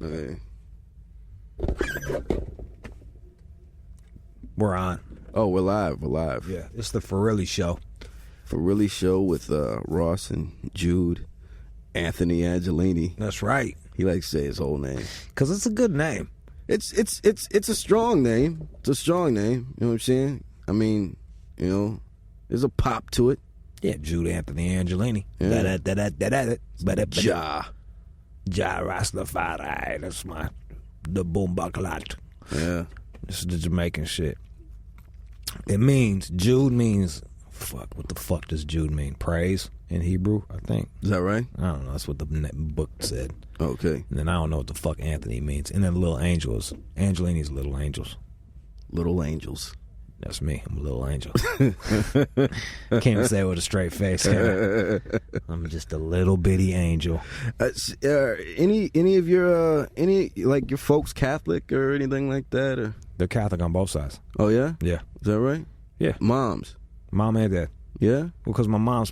Okay. We're on. Oh, we're live. We're live. Yeah, it's the Ferrilli Show. Ferrilli Show with Ross and Jude, Anthony Angelini. That's right. He likes to say his whole name because it's a good name. It's a strong name. It's a strong name. You know what I'm saying? I mean, you know, there's a pop to it. Yeah, Jude Anthony Angelini. Yeah. Ja Rastafari. That's the boom bucklat. Yeah. This is the Jamaican shit. Jude means, what the fuck does Jude mean? Praise in Hebrew, I think. Is that right? I don't know. That's what the book said. Okay. And then I don't know what the fuck Anthony means. And then little angels. Angelini's little angels. Little angels. That's me. I'm a little angel. Can't even say it with a straight face. I'm just a little bitty angel. Any of your your folks Catholic or anything like that? Or? They're Catholic on both sides. Oh yeah? Yeah. Is that right? Yeah. Moms. Mom and dad. Yeah? Because my mom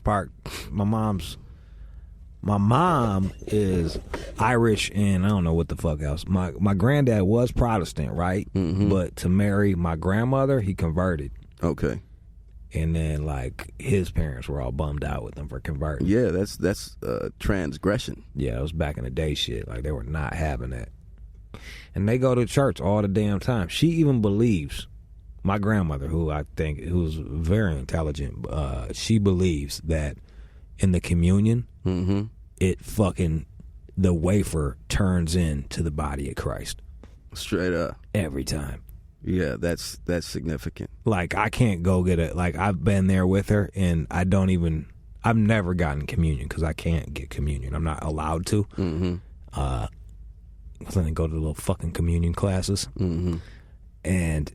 is Irish and I don't know what the fuck else. My granddad was Protestant, right? Mm-hmm. But to marry my grandmother, he converted. Okay. And then his parents were all bummed out with him for converting. Yeah, that's transgression. Yeah, it was back in the day shit. Like they were not having that. And they go to church all the damn time. She even believes, my grandmother, who's very intelligent, she believes that in the communion, mm-hmm. the wafer turns into the body of Christ. Straight up. Every time. Yeah, that's significant. Like, I can't go get it. Like, I've been there with her, and I've never gotten communion because I can't get communion. I'm not allowed to. Mm-hmm. So I go to the little fucking communion classes. Mm-hmm. And,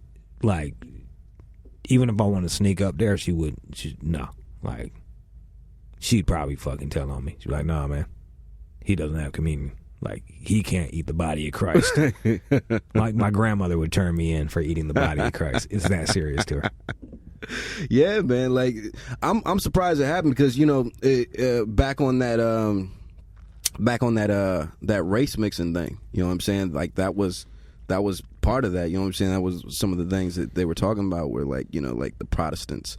even if I want to sneak up there, no. She'd probably fucking tell on me. She'd be like, nah, man, he doesn't have communion. He can't eat the body of Christ. My grandmother would turn me in for eating the body of Christ. It's that serious to her. Yeah, man. I'm surprised it happened because, back on that race mixing thing, you know what I'm saying? That was part of that, you know what I'm saying? That was some of the things that they were talking about were the Protestants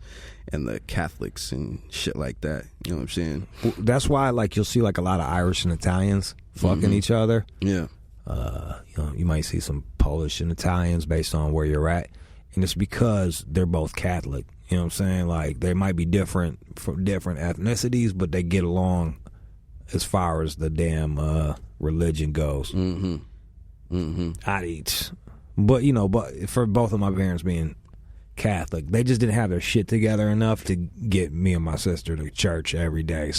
and the Catholics and shit like that. You know what I'm saying? That's why you'll see a lot of Irish and Italians fucking mm-hmm. each other. Yeah. You might see some Polish and Italians based on where you're at. And it's because they're both Catholic. You know what I'm saying? They might be different from different ethnicities, but they get along as far as the damn religion goes. Mm-hmm. Mm-hmm. But for both of my parents being Catholic, they just didn't have their shit together enough to get me and my sister to church every day,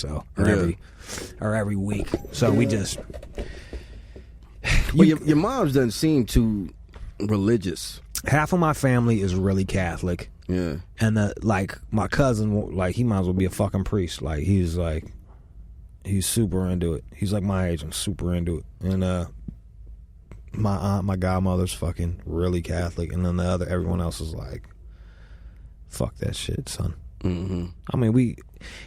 or every week. So we just. Well, your mom's doesn't seem too religious. Half of my family is really Catholic. Yeah, and my cousin, he might as well be a fucking priest. He's super into it. He's my age and super into it. And my aunt, my godmother's fucking really Catholic, and then everyone else is fuck that shit, son. Mm-hmm. I mean,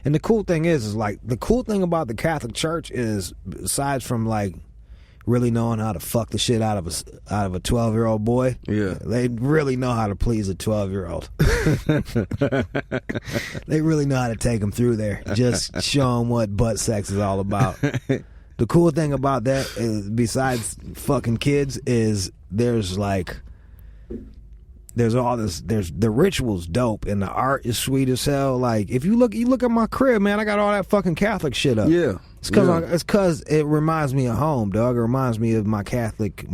and the cool thing is the cool thing about the Catholic Church is, besides from really knowing how to fuck the shit out of a 12-year-old boy, yeah, they really know how to please a 12-year-old. They really know how to take them through there. Just show them what butt sex is all about. The cool thing about that, is, besides fucking kids, is there's all this. There's the ritual's dope and the art is sweet as hell. If you look at my crib, man, I got all that fucking Catholic shit up. Yeah, it's cause it reminds me of home, dog. It reminds me of my Catholic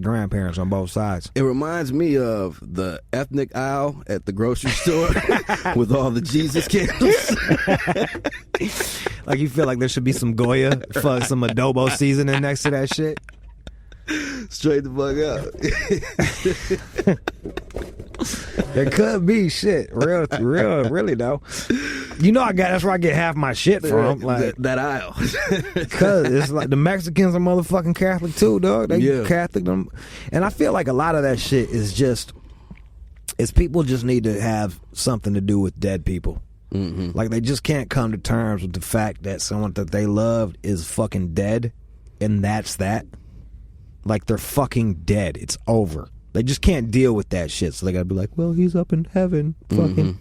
grandparents on both sides. It reminds me of the ethnic aisle at the grocery store with all the Jesus candles. You feel like there should be some Goya, some adobo seasoning next to that shit. Straight the fuck up. There could be shit. Really though. That's where I get half my shit from. That aisle. Cause it's the Mexicans are motherfucking Catholic too, dog. They Catholic them. And I feel like a lot of that shit is people just need to have something to do with dead people. Mm-hmm. They just can't come to terms with the fact that someone that they loved is fucking dead, and that's that. like they're fucking dead. It's over. They just can't deal with that shit. So they gotta be like, well, he's up in heaven, fucking.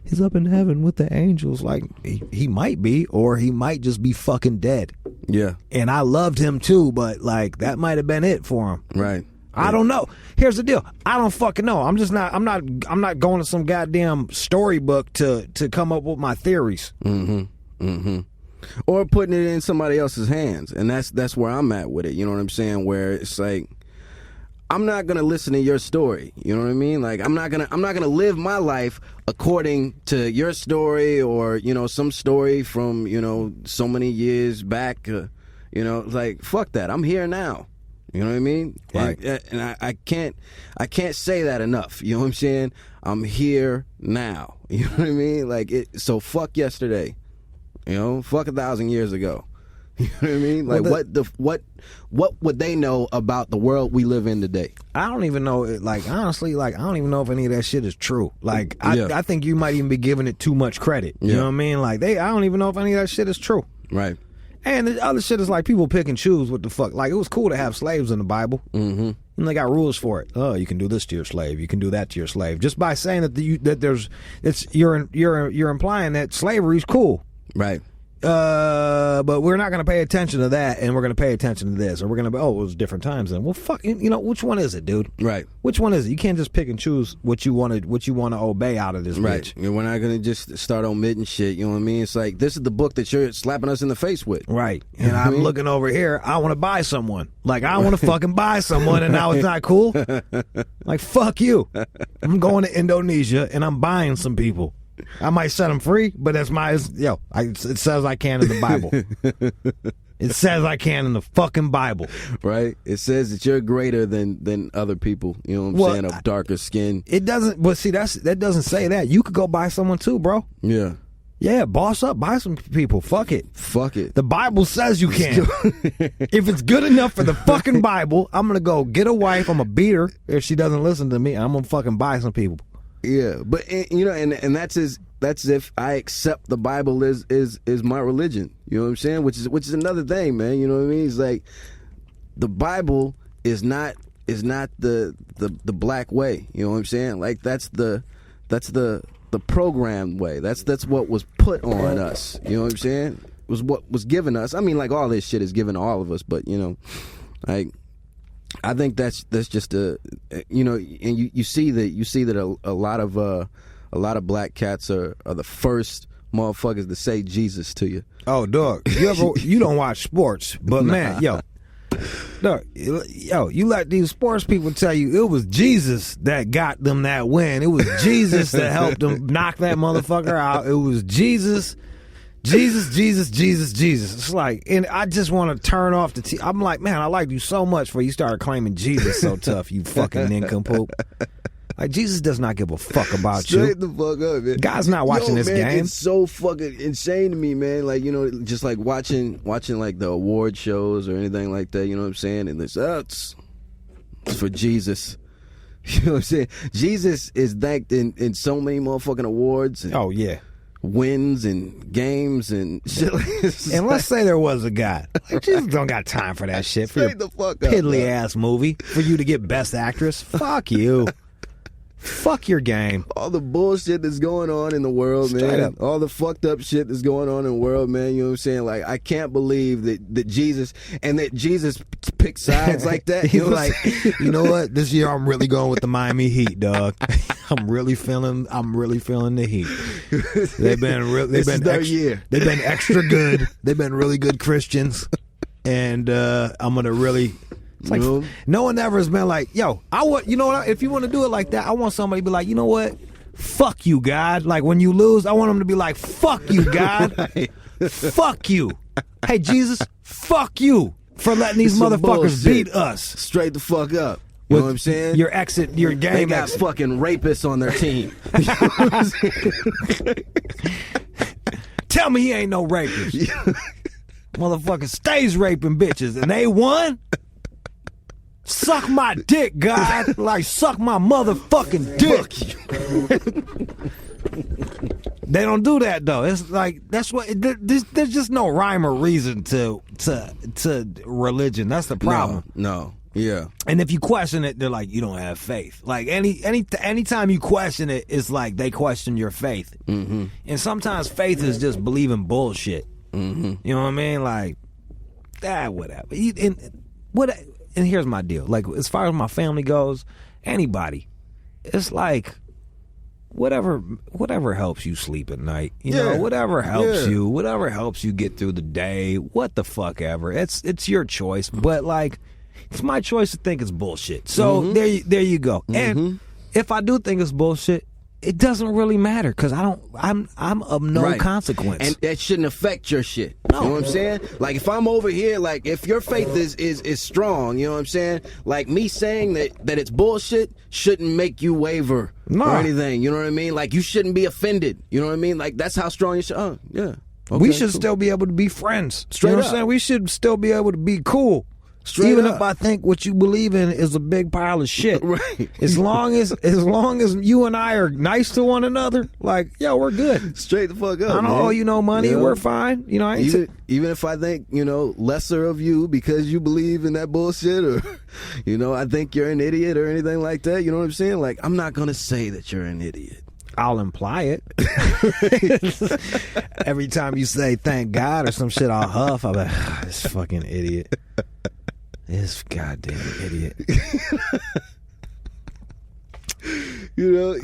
He's up in heaven with the angels. Like, he might be, or he might just be fucking dead. Yeah. And I loved him too, but like that might have been it for him. Right. I don't know. Here's the deal. I don't fucking know. I'm not going to some goddamn storybook to come up with my theories. Or putting it in somebody else's hands. And that's where I'm at with it. You know what I'm saying? Where it's like, I'm not gonna listen to your story. You know what I mean? Like I'm not gonna live my life according to your story or some story from so many years back. Like fuck that. I'm here now. You know what I mean? Right. And I can't say that enough. You know what I'm saying? I'm here now. You know what I mean? Like so fuck yesterday. Fuck 1,000 years ago. You know what I mean? Like what would they know about the world we live in today? I don't even know. Like honestly, like I don't even know if any of that shit is true. Like I think you might even be giving it too much credit. You know what I mean? Like I don't even know if any of that shit is true. Right. And the other shit is like people pick and choose what the fuck. Like it was cool to have slaves in the Bible. And they got rules for it. Oh, you can do this to your slave. You can do that to your slave. Just by saying you're implying that slavery is cool. Right. But we're not going to pay attention to that, and we're going to pay attention to this, or we're going to be, it was different times then. Well, fuck, which one is it, dude? Right. Which one is it? You can't just pick and choose what you want to obey out of this bitch. Right. We're not going to just start omitting shit, you know what I mean? It's like, this is the book that you're slapping us in the face with. Right. And I'm looking over here, I want to buy someone. Like, I want to fucking buy someone, and now it's not cool? Like, fuck you. I'm going to Indonesia, and I'm buying some people. I might set them free, but that's it says I can in the Bible. It says I can in the fucking Bible. Right? It says that you're greater than other people, you know what I'm saying, of darker skin. It doesn't, but see, that doesn't say that. You could go buy someone too, bro. Yeah. Yeah, boss up, buy some people. Fuck it. Fuck it. The Bible says you can. If it's good enough for the fucking Bible, I'm going to go get a wife, I'm going to beat her if she doesn't listen to me, and I'm going to fucking buy some people. Yeah, but and that's if I accept the Bible is my religion. You know what I'm saying? Which is another thing, man. You know what I mean? It's like the Bible is not the black way. You know what I'm saying? Like that's the programmed way. That's what was put on us. You know what I'm saying? It was what was given us. I mean, like all this shit is given to all of us, but like. I think that's just and you see that a lot of black cats are the first motherfuckers to say Jesus to you. Oh, dog, you don't watch sports, but man, dog, you let these sports people tell you it was Jesus that got them that win. It was Jesus that helped them knock that motherfucker out. It was Jesus. It's like, and I just want to turn off the I'm like, man, I liked you so much before you started claiming Jesus so tough, you fucking nincompoop. Like, Jesus does not give a fuck about Straight the fuck up, man. God's not watching this game. It's so fucking insane to me, man. Like, just like watching like the award shows or anything like that, you know what I'm saying? And it's for Jesus. You know what I'm saying? Jesus is thanked in so many motherfucking awards. Oh, yeah. Wins and games and shit. And let's say there was a God. Like, Jesus don't got time for that shit. For your piddly ass movie. For you to get Best Actress. Fuck you. Fuck your game. All the bullshit that's going on in the world, Straight man. up. All the fucked up shit that's going on in the world, man. You know what I'm saying? Like, I can't believe that Jesus picked sides like that. He's like, you know what? This year I'm really going with the Miami Heat, dog. I'm really feeling the Heat. They've been extra good. They've been really good Christians, and I'm gonna really. It's like, no one ever has been like, yo, you know what? If you want to do it like that, I want somebody to be like, you know what? Fuck you, God. Like, when you lose, I want them to be like, fuck you, God. Right. Fuck you. Hey, Jesus, fuck you for letting these motherfuckers beat us. Straight the fuck up. You know what I'm saying? Your game They got exit. fucking rapists on their team. You know what I'm saying? Tell me he ain't no rapist. Motherfucker stays raping bitches, and they won? Suck my dick, God. Like, suck my motherfucking dick. They don't do that, though. It's like, that's what, there's just no rhyme or reason to religion. That's the problem. No. Yeah. And if you question it, they're like, you don't have faith. Like anytime you question it, it's like they question your faith. Mm-hmm. And sometimes faith is just believing bullshit. Mm-hmm. You know what I mean? Like, whatever. And here's my deal. Like, as far as my family goes, anybody, it's like whatever helps you sleep at night. You know, whatever helps you, whatever helps you get through the day, what the fuck ever. It's your choice. But like, it's my choice to think it's bullshit. So there you go. And if I do think it's bullshit, it doesn't really matter because I'm of no consequence. And that shouldn't affect your shit. No. You know what I'm saying? Like, if I'm over here, like, if your faith is strong, you know what I'm saying? Like, me saying that it's bullshit shouldn't make you waver or anything. You know what I mean? Like, you shouldn't be offended. You know what I mean? Like, that's how strong you should. Oh, yeah. Okay, we should still be able to be friends. Straight you know up. what I'm saying? We should still be able to be cool. Even if I think what you believe in is a big pile of shit, right? As long as you and I are nice to one another, like, yo, we're good. Straight the fuck up. I don't owe you no money. We're fine. You know, even if I think lesser of you because you believe in that bullshit, or I think you're an idiot or anything like that. You know what I'm saying? Like, I'm not gonna say that you're an idiot. I'll imply it. Every time you say thank God or some shit, I'll huff. I'll be like, this fucking idiot. This goddamn idiot.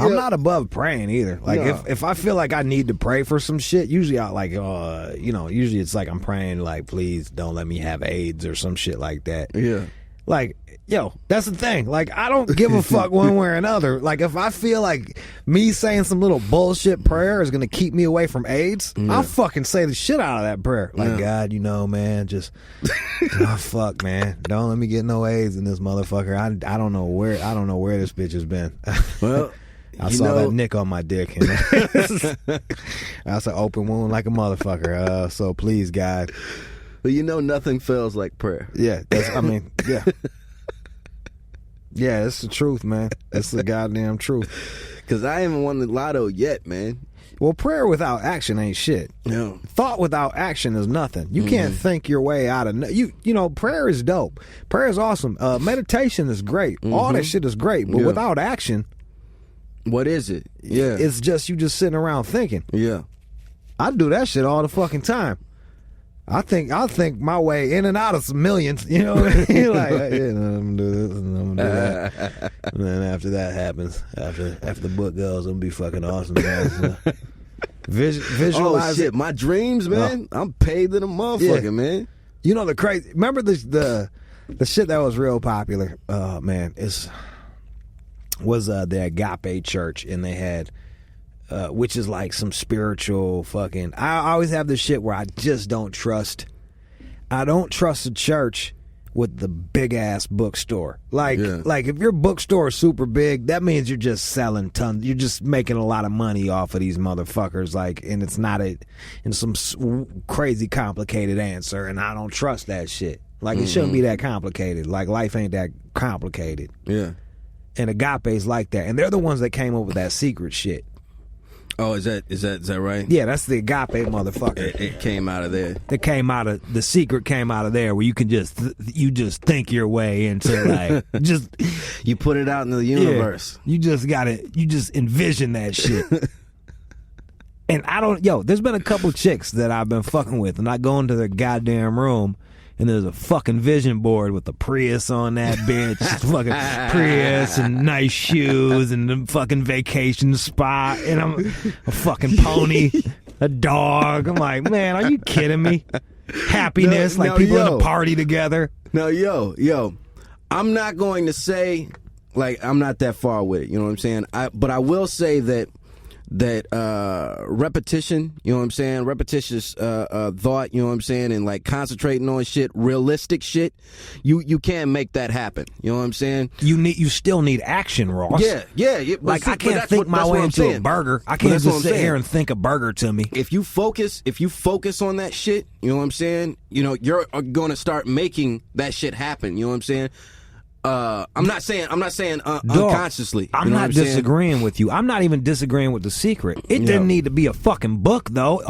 I'm not above praying either. Like, if I feel like I need to pray for some shit, usually I like, usually it's like I'm praying like, please don't let me have AIDS or some shit like that. Yeah. Like, yo, that's the thing. Like, I don't give a fuck one way or another. Like, if I feel like me saying some little bullshit prayer is gonna keep me away from AIDS, I'll fucking say the shit out of that prayer. Like, God, man, just fuck, man, don't let me get no AIDS in this motherfucker. I don't know where this bitch has been. Well, I saw that nick on my dick. And that's an open wound like a motherfucker. So please, God. But nothing fails like prayer. Yeah, yeah. Yeah, it's the truth, man. It's the goddamn truth. Because I haven't won the lotto yet, man. Well, prayer without action ain't shit. No. Thought without action is nothing. You can't think your way out of... prayer is dope. Prayer is awesome. Meditation is great. All that shit is great. But without action... What is it? Yeah. It's just you just sitting around thinking. Yeah. I do that shit all the fucking time. I think my way in and out of some millions, you know what I mean? Like, I'm gonna do this and I'm gonna do that. And then after that happens, after the book goes, I'm gonna be fucking awesome, man. So, visualize. Oh shit, my dreams, man. I'm paid to the motherfucker, man. You know the crazy. Remember the shit that was real popular. Man, was the Agape Church, and they had. Which is like some spiritual fucking... I always have this shit where I just don't trust... I don't trust a church with the big-ass bookstore. Like if your bookstore is super big, that means you're just selling tons... You're just making a lot of money off of these motherfuckers, like, and it's not in some crazy complicated answer, and I don't trust that shit. Like, it shouldn't be that complicated. Like, life ain't that complicated. Yeah. And Agape's like that. And they're the ones that came up with that secret shit. Oh, is that right? Yeah, that's the Agape motherfucker. It came out of there. The secret came out of there, where you can just think your way into like just you put it out in the universe. Yeah, you just envision that shit. And there's been a couple chicks that I've been fucking with, and I go into their goddamn room, and there's a fucking vision board with a Prius on that bitch. Fucking Prius and nice shoes and the fucking vacation spot. And I'm a fucking pony, a dog. I'm like, man, are you kidding me? Happiness, people in a party together. No, yo. I'm not going to say, like, I'm not that far with it. You know what I'm saying? But I will say that repetition, you know what I'm saying, repetitious thought, you know what I'm saying, and like concentrating on shit, realistic shit, you can't make that happen. You know what I'm saying? You still need action, Ross. Yeah. Like, I can't think my way into a burger. I can't just sit here and think a burger to me. If you focus on that shit, you know what I'm saying, you're going to start making that shit happen. You know what I'm saying? I'm not saying unconsciously. I'm not disagreeing with you. I'm not even disagreeing with The Secret. It didn't need to be a fucking book, though.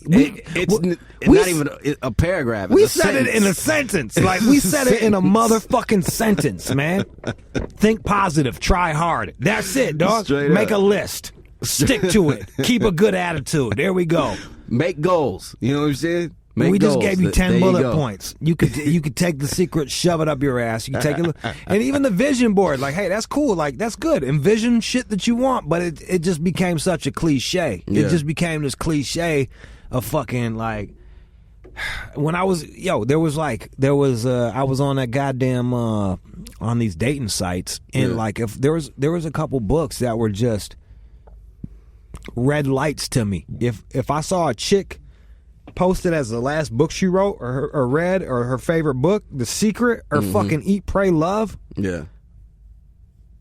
It's not even a paragraph. We said it in a sentence. Like, we said it in a motherfucking sentence, man. Think positive. Try hard. That's it, dog. Make a list. Stick to it. Keep a good attitude. There we go. Make goals. You know what I'm saying? We just gave you 10 bullet points. You could take The Secret, shove it up your ass. You can take it, and even the vision board. Like, hey, that's cool. Like, that's good. Envision shit that you want, but it just became such a cliche. It just became this cliche of fucking like. When I was I was on that goddamn on these dating sites, and like if there was a couple books that were just red lights to me. If I saw a chick posted as the last book she wrote or read or her favorite book, The Secret or fucking Eat, Pray, Love,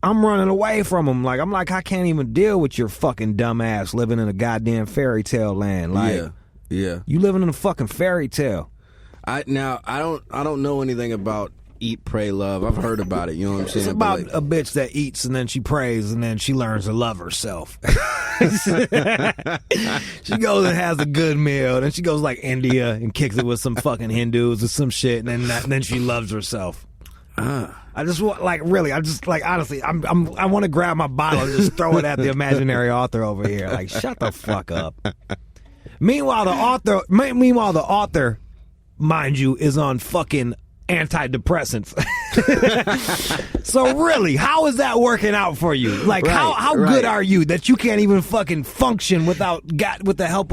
I'm running away from them. Like, I'm like, I can't even deal with your fucking dumb ass living in a goddamn fairy tale land. Like, you living in a fucking fairy tale. I don't know anything about Eat, Pray, Love. I've heard about it. You know what I'm saying? It's about a bitch that eats and then she prays and then she learns to love herself. She goes and has a good meal. Then she goes like India and kicks it with some fucking Hindus or some shit. And then she loves herself. I just want, like, really, I just, like, honestly, I want to grab my bottle and just throw it at the imaginary author over here. Like, shut the fuck up. Meanwhile, the author, mind you, is on fucking antidepressants. So really, how is that working out for you? Like, how good are you that you can't even fucking function without the help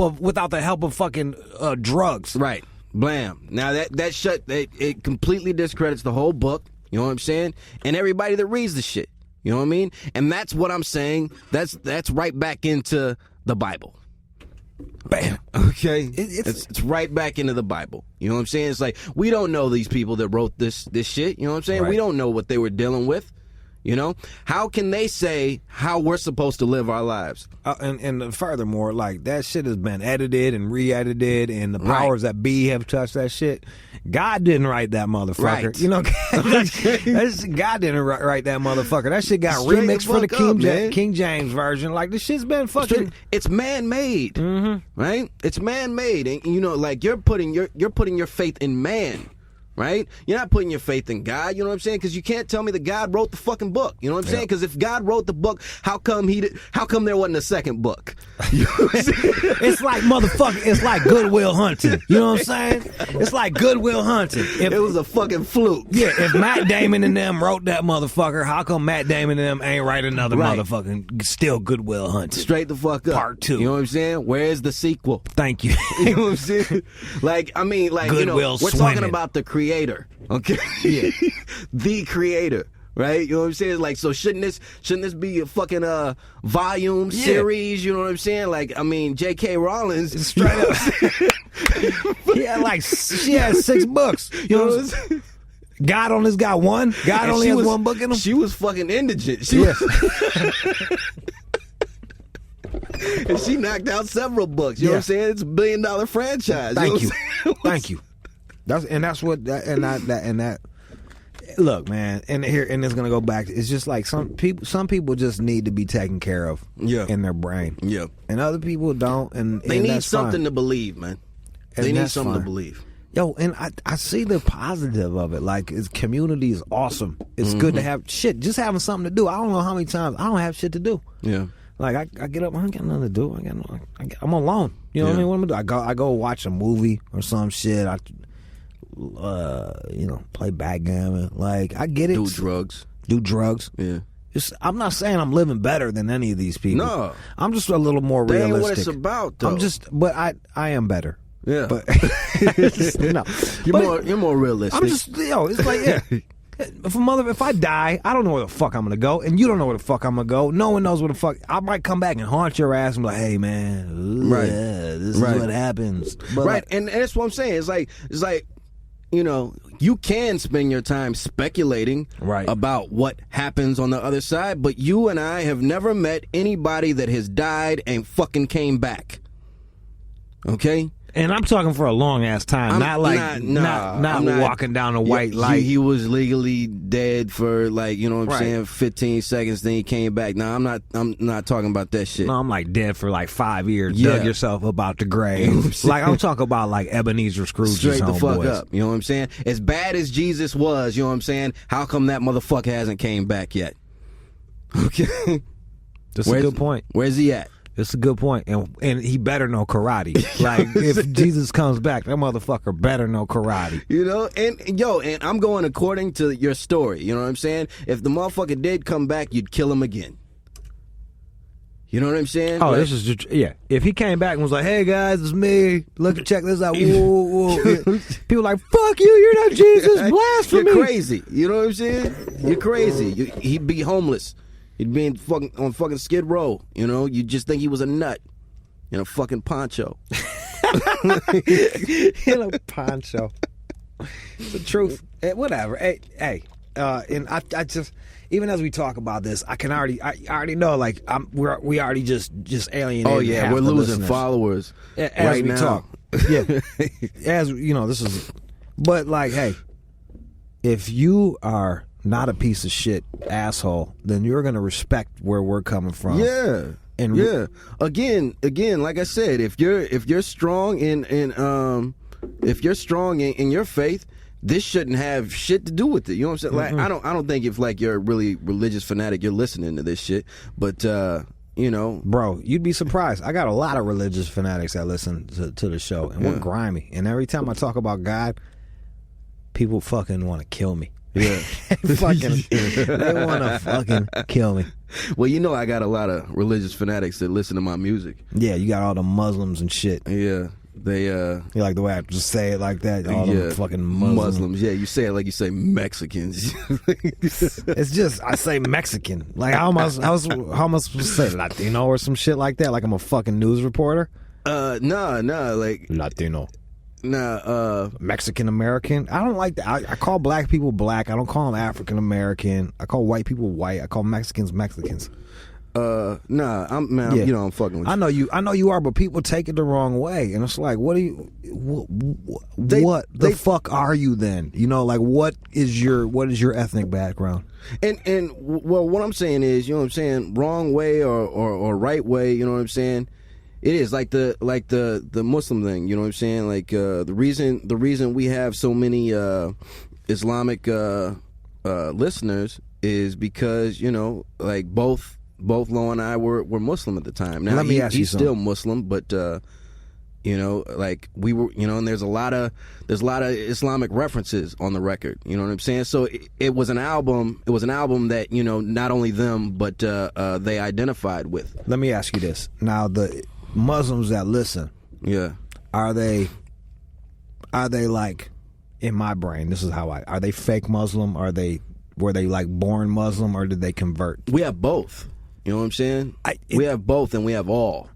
of fucking drugs? Right. Blam. Now it completely discredits the whole book. You know what I'm saying? And everybody that reads the shit. You know what I mean? And that's what I'm saying. That's right back into the Bible. Bam. Okay, it's right back into the Bible. You know what I'm saying? It's like, we don't know these people that wrote this shit. You know what I'm saying? Right. We don't know what they were dealing with. You know, how can they say how we're supposed to live our lives? And furthermore, like, that shit has been edited and re-edited, and the powers that be have touched that shit. God didn't write that motherfucker. Right. You know, God didn't write that motherfucker. That shit got remixed for the King James version. Like, this shit's been fucking. It's man-made, right? It's man-made, and you know, like, you're putting your faith in man. Right? You're not putting your faith in God, you know what I'm saying? Because you can't tell me that God wrote the fucking book. You know what I'm saying? Because if God wrote the book, how come there wasn't a second book? You know what I'm saying? It's like, motherfucker, it's like Goodwill Hunting. You know what I'm saying? It's like Goodwill Hunting. It was a fucking fluke. Yeah, if Matt Damon and them wrote that motherfucker, how come Matt Damon and them ain't write another motherfucking still Goodwill Hunting? Straight the fuck up. Part 2. You know what I'm saying? Where's the sequel? Thank you. You know what I'm saying? Like, I mean, like, Goodwill we're talking about the creator, okay? Yeah. The creator, right? You know what I'm saying? Like, so shouldn't this be a fucking volume series? You know what I'm saying? Like, I mean, J.K. Rowling's straight up. She has 6 books. You know what I'm saying? God only's got one. God only has one book in him. She was fucking indigent. And she knocked out several books. You know what I'm saying? It's $1 billion franchise. Thank you. That's what that. Look, man, and it's gonna go back. It's just like some people just need to be taken care of in their brain. Yeah. And other people don't, and they need something fine. To believe, man. They need something to believe. Yo, and I see the positive of it. Like, community is awesome. It's good to have shit. Just having something to do. I don't know how many times I don't have shit to do. Yeah. Like, I get up, I ain't got nothing to do. I'm alone. You know what I mean? What am I doing? I go watch a movie or some shit. I play backgammon. Like, I get it. Do drugs. Yeah. I'm not saying I'm living better than any of these people. No. I'm just a little more realistic. Ain't what it's about, though. But I am better. Yeah. But no. You're more realistic. I'm just, it's like, If I die, I don't know where the fuck I'm gonna go, and you don't know where the fuck I'm gonna go. No one knows where the fuck. I might come back and haunt your ass and be like, "Hey, man, this is what happens." But and that's what I'm saying. It's like, you can spend your time speculating about what happens on the other side, but you and I have never met anybody that has died and fucking came back. Okay. And I'm talking for a long ass time, not like not walking down a white light. He was legally dead for like, you know what I'm saying, 15 seconds. Then he came back. Now I'm not talking about that shit. No, I'm like dead for like 5 years. Dug yourself about the grave. Like I'm talking about like Ebenezer Scrooge's Straight the fuck homeboys. up. You know what I'm saying? As bad as Jesus was, you know what I'm saying? How come that motherfucker hasn't came back yet? Okay. That's a good point. Where's he at? It's a good point, and he better know karate. Like if Jesus comes back, that motherfucker better know karate. You know, and I'm going according to your story. You know what I'm saying? If the motherfucker did come back, you'd kill him again. You know what I'm saying? Oh, this is just, If he came back and was like, "Hey guys, it's me. Look, check this out." Whoa. People like, "Fuck you, you're not Jesus." Blasphemy. You're crazy. You know what I'm saying? You're crazy. He'd be homeless. He'd be on fucking Skid Row, you know? You just think he was a nut in a fucking poncho. In a poncho. It's the truth. Whatever. Hey. And I just, even as we talk about this, I already know, like, we already just alienated. Oh yeah, we're losing followers as we now. talk. Yeah. As you know, this is. But like, hey, if you are not a piece of shit asshole, then you're gonna respect where we're coming from. Yeah. And again, like I said, if you're strong in your faith, this shouldn't have shit to do with it. You know what I'm saying? Like I don't think if like you're a really religious fanatic, you're listening to this shit. But you know, bro, you'd be surprised. I got a lot of religious fanatics that listen to the show, and we're grimy. And every time I talk about God, people fucking want to kill me. Yeah. They want to fucking kill me. Well, you know I got a lot of religious fanatics that listen to my music. Yeah, you got all the Muslims and shit. Yeah. They You like the way I just say it like that? All them fucking Muslims. Yeah, you say it like you say Mexicans. It's just, I say Mexican. Like how am I supposed to say Latino or some shit like that? Like I'm a fucking news reporter? No, like Latino. Nah, Mexican American. I don't like that. I call black people black. I don't call them African American. I call white people white. I call Mexicans Mexicans. Nah, I'm fucking with you. I know you are, but people take it the wrong way, and it's like, what the fuck are you then? You know, like what is your ethnic background? And well, what I'm saying is, you know what I'm saying, wrong way or right way, you know what I'm saying? It is like the Muslim thing, you know what I'm saying? Like the reason we have so many Islamic listeners is because, you know, like both Lo and I were Muslim at the time. Now let me ask you he's still Muslim, but you know, like we were, you know, and there's a lot of Islamic references on the record. You know what I'm saying? So it was an album. It was an album that, you know, not only them but they identified with. Let me ask you this. Now the Muslims that listen, are they like, in my brain, this is how are they fake Muslim? Were they like born Muslim, or did they convert? We have both. You know what I'm saying? We have both, and we have all.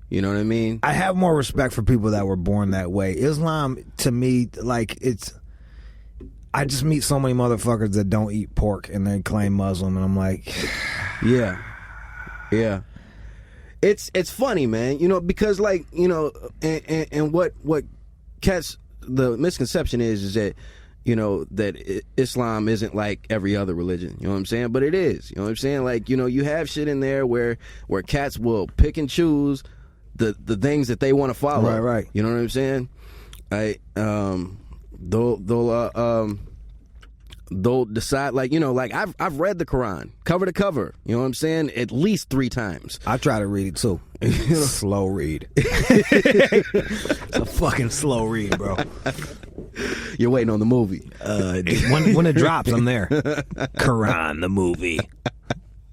You know what I mean? I have more respect for people that were born that way. Islam, to me, like I just meet so many motherfuckers that don't eat pork and they claim Muslim, and I'm like, yeah. It's funny, man. You know, because like, you know, and what cats, the misconception is that, you know, that Islam isn't like every other religion. You know what I'm saying? But it is. You know what I'm saying? Like, you know, you have shit in there where cats will pick and choose the things that they want to follow. Right. You know what I'm saying? They'll decide, like, you know, like I've read the Quran cover to cover, you know what I'm saying, at least 3 times. I try to read it too. Slow read. It's a fucking slow read, bro. You're waiting on the movie. When it drops, I'm there. Quran, the movie.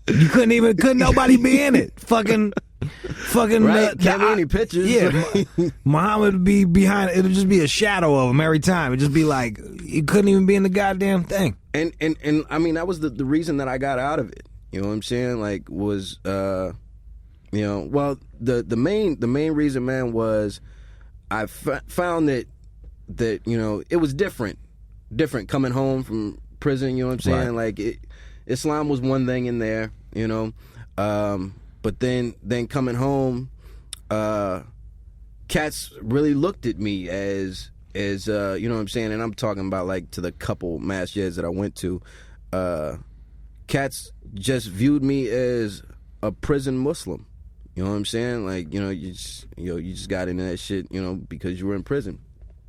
You couldn't nobody be in it. Fucking right? Can't be any pictures. Yeah, Muhammad would be behind. It'd just be a shadow of him every time. It'd just be like he couldn't even be in the goddamn thing. And I mean, that was the reason that I got out of it. You know what I'm saying? Like, was you know, well, the main reason, man, was I found that you know, it was different coming home from prison. You know what I'm saying? Right. Like Islam was one thing in there, you know. But then coming home, cats really looked at me as you know what I'm saying, and I'm talking about like to the couple masjids that I went to. Cats just viewed me as a prison Muslim. You know what I'm saying? Like, you know, you just got into that shit, you know, because you were in prison.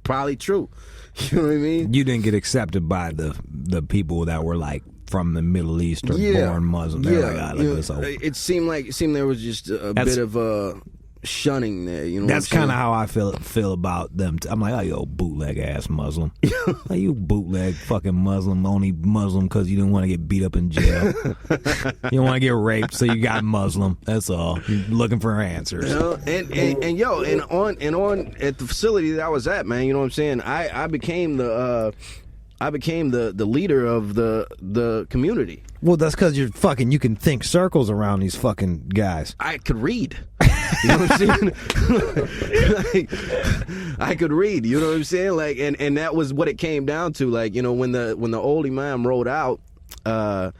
Probably true. You know what I mean? You didn't get accepted by the people that were like from the Middle East or born Muslim. It seemed there was just a bit of a shunning there. You know, that's kind of how I feel about them. I'm like, oh, yo, bootleg ass Muslim. Like, you bootleg fucking Muslim, only Muslim because you didn't want to get beat up in jail. You don't want to get raped, so you got Muslim. That's all. You're looking for answers. You know, and on at the facility that I was at, man. You know what I'm saying? I became the leader of the community. Well, that's because you can think circles around these fucking guys. I could read. You know what I'm saying? Like, I could read. You know what I'm saying? Like, and that was what it came down to. Like, you know, when the old imam rolled out, I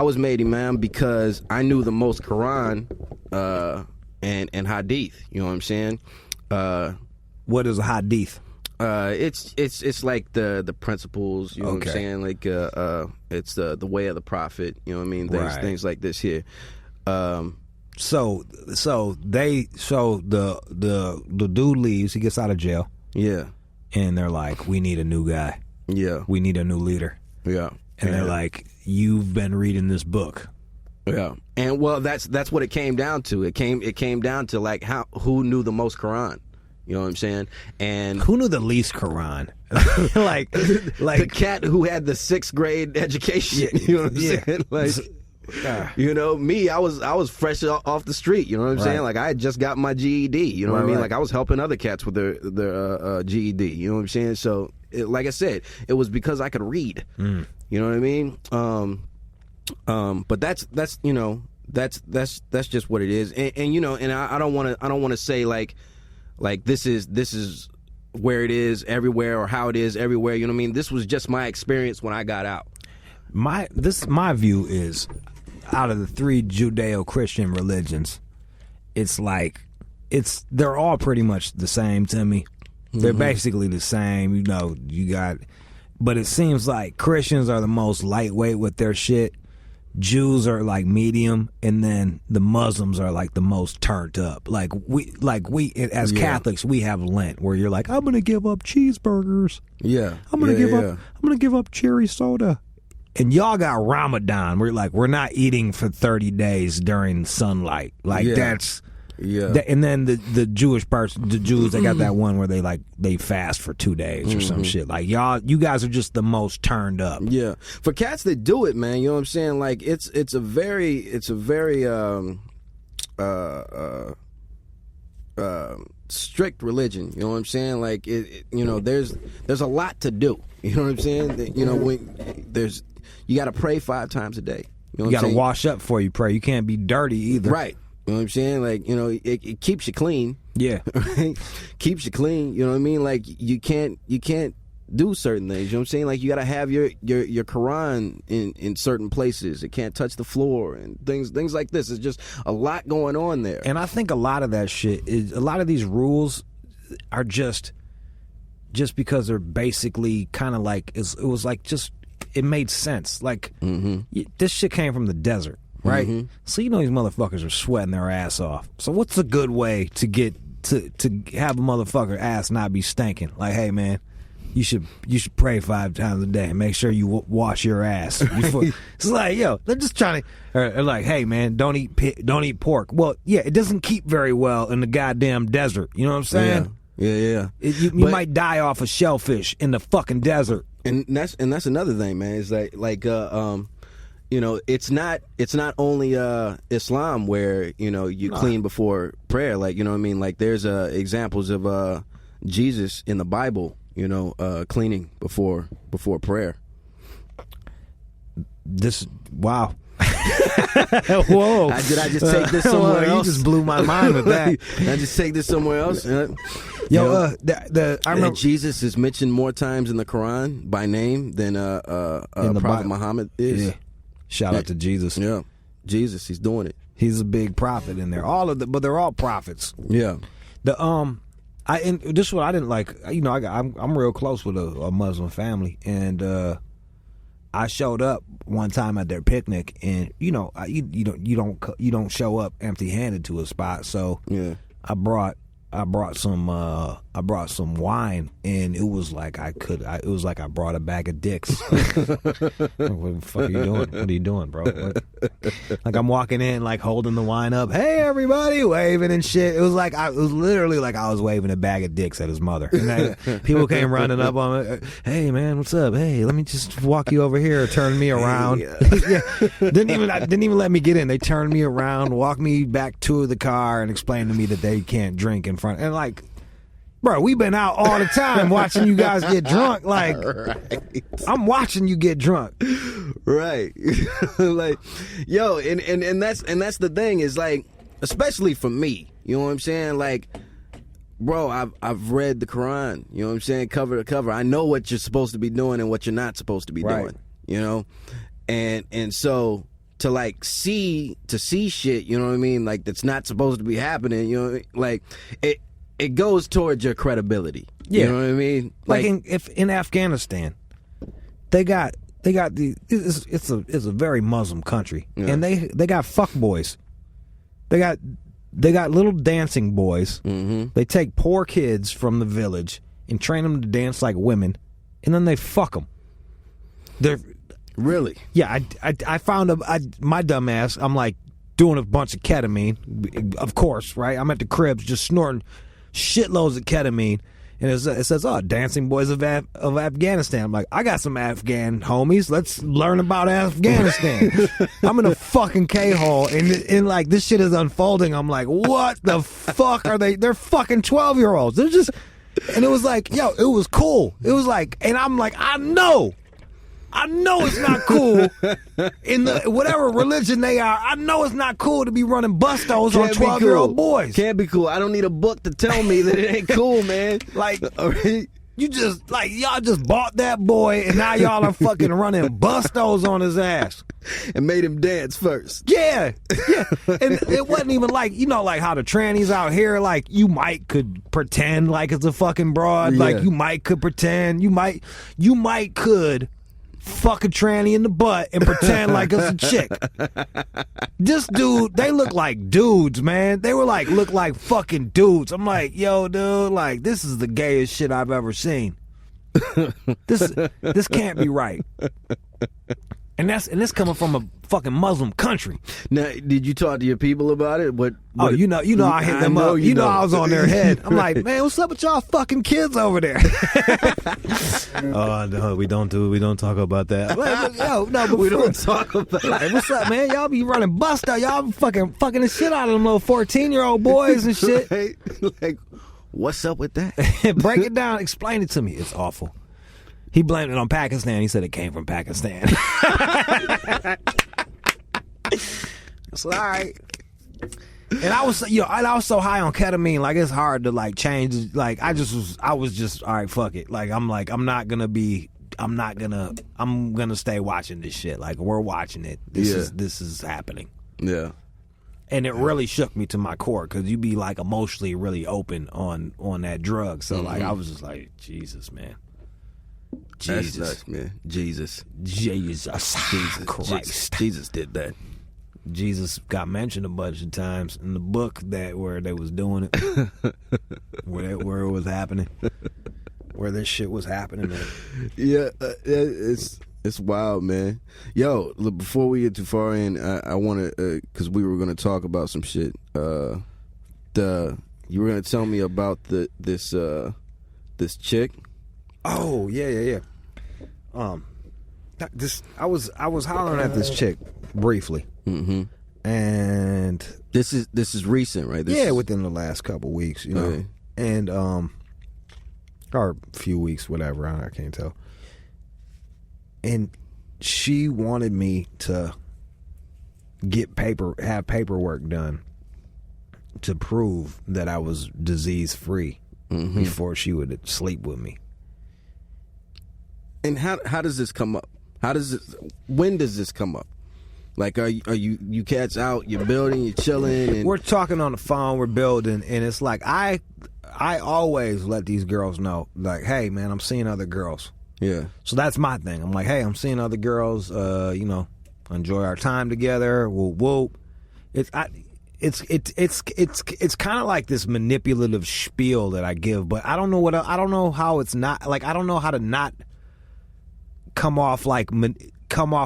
was made imam because I knew the most Quran and hadith. You know what I'm saying? What is a hadith? It's like the principles, you know what I'm saying? Like it's the way of the prophet, you know what I mean? Things like this here. So the dude leaves, he gets out of jail. Yeah. And they're like, we need a new guy. Yeah. We need a new leader. Yeah. And they're like, you've been reading this book. Yeah. And well, that's what it came down to. It came down to like who knew the most Quran. You know what I'm saying? And who knew the least Quran? like the cat who had the 6th grade education. Yeah, you know what I'm saying? Like, you know, me, I was fresh off the street. You know what I'm saying? Like, I had just got my GED. You know what I mean? Like, I was helping other cats with their GED. You know what I'm saying? So, like I said, it was because I could read. You know what I mean? But that's you know, that's just what it is. And you know, and I don't want to say like this is where it is everywhere or how it is everywhere. You know what I mean? This was just my experience when I got out. My view is, out of the 3 Judeo-Christian religions, it's like they're all pretty much the same to me. They're basically the same. You know, but it seems like Christians are the most lightweight with their shit. Jews are like medium, and then the Muslims are like the most turned up. Like we as Catholics, we have Lent where you're like, I'm gonna give up cheeseburgers. Yeah. I'm gonna give up cherry soda. And y'all got Ramadan where like we're not eating for 30 days during sunlight. Like that's and then the Jews they got that one where they fast for 2 days or some shit. Like you guys are just the most turned up. Yeah. For cats that do it, man, you know what I'm saying? Like it's a very strict religion. You know what I'm saying? Like you know, there's a lot to do. You know what I'm saying? You know, when you got to pray 5 times a day. You got to wash up before you pray. You can't be dirty either. Right. You know what I'm saying? Like, you know, it keeps you clean. Yeah. Right? Keeps you clean. You know what I mean? Like, you can't do certain things. You know what I'm saying? Like, you got to have your Quran in certain places. It can't touch the floor and things like this. It's just a lot going on there. And I think a lot of that shit is, a lot of these rules are just because they're basically kind of like, it was like just, it made sense. Like, this shit came from the desert. Right? So you know these motherfuckers are sweating their ass off. So what's a good way to get to have a motherfucker ass not be stinking? Like, hey man, you should pray 5 times a day. Make sure you wash your ass. It's like, yo, they're just trying to, or like, hey man, don't eat pork. Well, yeah, it doesn't keep very well in the goddamn desert. You know what I'm saying? Yeah. You might die off of shellfish in the fucking desert. And that's another thing, man. It's like you know, it's not only Islam where, you know, you clean before prayer. Like, you know what I mean? Like, there's examples of Jesus in the Bible, you know, cleaning before prayer. Wow. Whoa. Did I just take this somewhere else? You just blew my mind with that. Did I just take this somewhere else? Yo, I remember Jesus is mentioned more times in the Quran by name than Prophet Muhammad is. Yeah. Shout out to Jesus. Yeah, Jesus, he's doing it. He's a big prophet in there. But they're all prophets. Yeah. This one I didn't like. You know, I'm real close with a Muslim family, and I showed up one time at their picnic, and you know, you don't show up empty-handed to a spot. So yeah. I brought some wine, and it was like I brought a bag of dicks. What the fuck are you doing? What are you doing, bro? Like I'm walking in, like holding the wine up. Hey, everybody, waving and shit. It was literally like I was waving a bag of dicks at his mother. And people came running up on me. Hey, man, what's up? Hey, let me just walk you over here. Turn me around. Yeah. Didn't even let me get in. They turned me around, walked me back to the car, and explained to me that they can't drink in front. And like, bro, we've been out all the time watching you guys get drunk. Like, right. I'm watching you get drunk. Right. Like, yo, and that's the thing is like, especially for me, you know what I'm saying? Like, bro, I've read the Quran, you know what I'm saying, cover to cover. I know what you're supposed to be doing and what you're not supposed to be doing, you know? And so to like see shit, you know what I mean, like that's not supposed to be happening, you know, like it goes towards your credibility. Yeah. You know what I mean? Like in Afghanistan, they got it's a very Muslim country, yeah. And they got fuck boys. They got little dancing boys. Mm-hmm. They take poor kids from the village and train them to dance like women, and then they fuck them. They're really, yeah. I found my dumb ass. I'm like doing a bunch of ketamine, of course, right? I'm at the cribs just snorting shitloads of ketamine, and it says, "Oh, dancing boys of Afghanistan." I'm like, I got some Afghan homies. Let's learn about Afghanistan. I'm in a fucking K-hole, and like this shit is unfolding. I'm like, what the fuck are they? They're fucking 12-year-olds. They're just, and it was like, yo, it was cool. It was like, and I'm like, I know it's not cool in the whatever religion they are. I know it's not cool to be running bustos on 12-year-old boys. Can't be cool. I don't need a book to tell me that it ain't cool, man. Like, you just, like, y'all just bought that boy, and now y'all are fucking running bustos on his ass. And made him dance first. Yeah. And it wasn't even like, you know, like how the trannies out here, like, you might could pretend like it's a fucking broad. Yeah. Like, you might could pretend. You might could fuck a tranny in the butt and pretend like it's a chick. This dude, they look like dudes, man. They were like, look like fucking dudes. I'm like, yo, dude, like, this is the gayest shit I've ever seen. This can't be right. And this coming from a fucking Muslim country. Now, did you talk to your people about it? What oh, you know, I hit them up. You know, I was on their head. I'm like, man, what's up with y'all fucking kids over there? Oh no, we don't talk about that. Like, yo, no, but we don't talk about. Like, what's up, man? Y'all be running bust out. Y'all fucking the shit out of them little 14-year-old boys and shit. Right? Like, what's up with that? Break it down. Explain it to me. It's awful. He blamed it on Pakistan. He said it came from Pakistan. It's all right. And I was so high on ketamine, like it's hard to like change. Like I was just all right. Fuck it. Like I'm gonna stay watching this shit. Like we're watching it. This is happening. Yeah. And it really shook me to my core because you be like emotionally really open on that drug. So like I was just like, Jesus, man. Jesus. That's nuts, man. Jesus Christ. Jesus did that. Jesus got mentioned a bunch of times in the book where they was doing it, where it was happening, where this shit was happening. Yeah, it's wild, man. Yo, look, before we get too far in, I want to, because we were going to talk about some shit. You were going to tell me about this chick. Oh yeah. I was hollering at this chick briefly, and this is recent, right? Within the last couple weeks, you know, okay. And or a few weeks, whatever. I can't tell. And she wanted me to have paperwork done to prove that I was disease free before she would sleep with me. And how does this come up? When does this come up? Like, are you cats out? You're building, you're chilling, and We're talking on the phone, we're building, and it's like I always let these girls know, like, hey man, I'm seeing other girls. yeah, So that's my thing. I'm like, hey, I'm seeing other girls. Enjoy our time together. Whoop whoop. It's kind of like this manipulative spiel that I give, but I don't know how it's not like I don't know how to not come off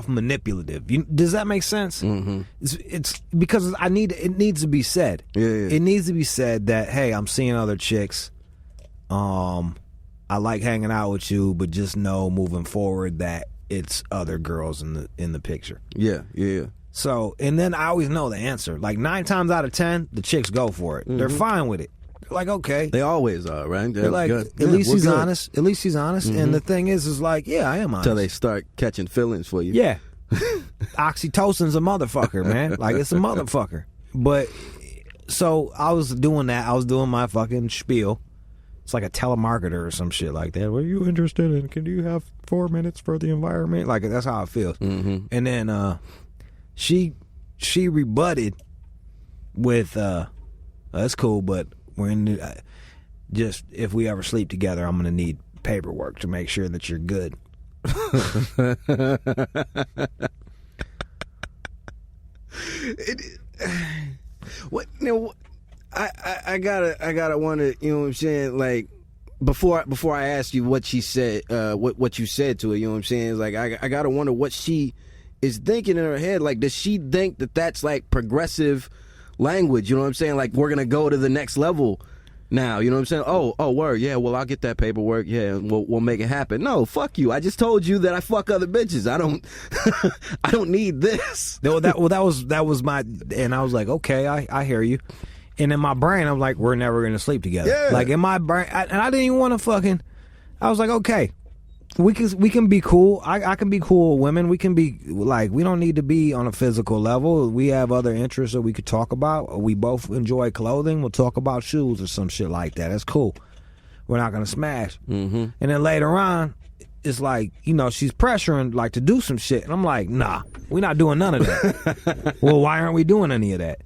manipulative. Does that make sense? Mm-hmm. It's because it needs to be said. Yeah. It needs to be said that, hey, I'm seeing other chicks. I like hanging out with you, but just know moving forward that it's other girls in the picture. Yeah. So, and then I always know the answer. Like 9 times out of 10, the chicks go for it. Mm-hmm. They're fine with it. They're like, okay. They always are, right? They're like, at least he's honest. At least he's honest. Mm-hmm. And the thing is like, yeah, I am honest. Until they start catching feelings for you. Yeah. Oxytocin's a motherfucker, man. Like, it's a motherfucker. But, so I was doing that. I was doing my fucking spiel. It's like a telemarketer or some shit like that. What are you interested in? Can you have 4 minutes for the environment? Like, that's how it feels. Mm-hmm. And then she rebutted with, that's cool, but we're in just if we ever sleep together, I'm going to need paperwork to make sure that you're good. What? Now, I gotta wonder. You know what I'm saying? Like before I ask you what she said, what you said to her. You know what I'm saying? It's like I gotta wonder what she is thinking in her head. Like, does she think that that's like progressive language? You know what I'm saying? Like, we're gonna go to the next level now. You know what I'm saying? Oh, word. Yeah. Well, I'll get that paperwork. Yeah, we'll make it happen. No, fuck you. I just told you that I fuck other bitches. I don't. I don't need this. That was my. And I was like, okay, I hear you. And in my brain, I'm like, we're never gonna sleep together. Yeah. Like in my brain, and I didn't even want to fucking. I was like, okay, we can be cool. I can be cool with women. We can be like, we don't need to be on a physical level. We have other interests that we could talk about. We both enjoy clothing. We'll talk about shoes or some shit like that. That's cool. We're not gonna smash. Mm-hmm. And then later on, it's like, she's pressuring like to do some shit, and I'm like, nah, we're not doing none of that. Well, why aren't we doing any of that?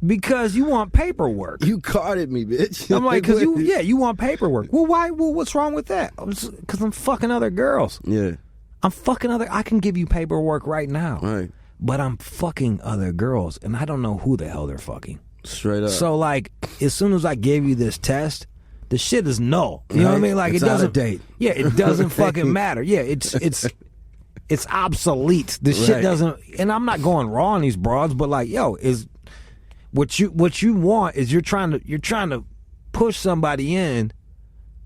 Because you want paperwork. You carded me, bitch. I'm like, because you want paperwork. Well, why? Well, what's wrong with that? Because I'm fucking other girls. Yeah. I'm fucking I can give you paperwork right now. Right. But I'm fucking other girls, and I don't know who the hell they're fucking. Straight up. So, like, as soon as I gave you this test, the shit is null. You know what I mean? Like, it's it doesn't. out of date. Yeah, it doesn't fucking matter. Yeah, it's obsolete. The shit doesn't. And I'm not going raw on these broads, but like, is. What you want is you're trying to push somebody in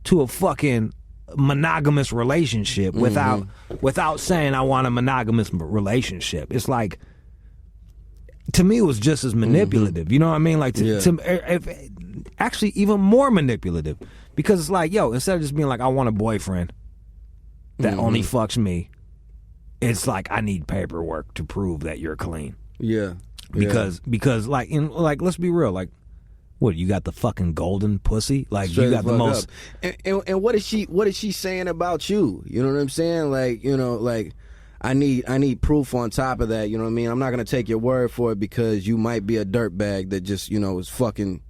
to a fucking monogamous relationship without saying I want a monogamous relationship. It's like, to me, it was just as manipulative. You know what I mean? Like actually even more manipulative, because it's like, instead of just being like, I want a boyfriend that only fucks me, it's like, I need paperwork to prove that you're clean. Yeah. Because like let's be real, like, what, you got the fucking golden pussy? Like, straight you got the most and what is she saying about you? You know what I'm saying? Like, like I need proof on top of that, you know what I mean? I'm not gonna take your word for it because you might be a dirtbag that just, is fucking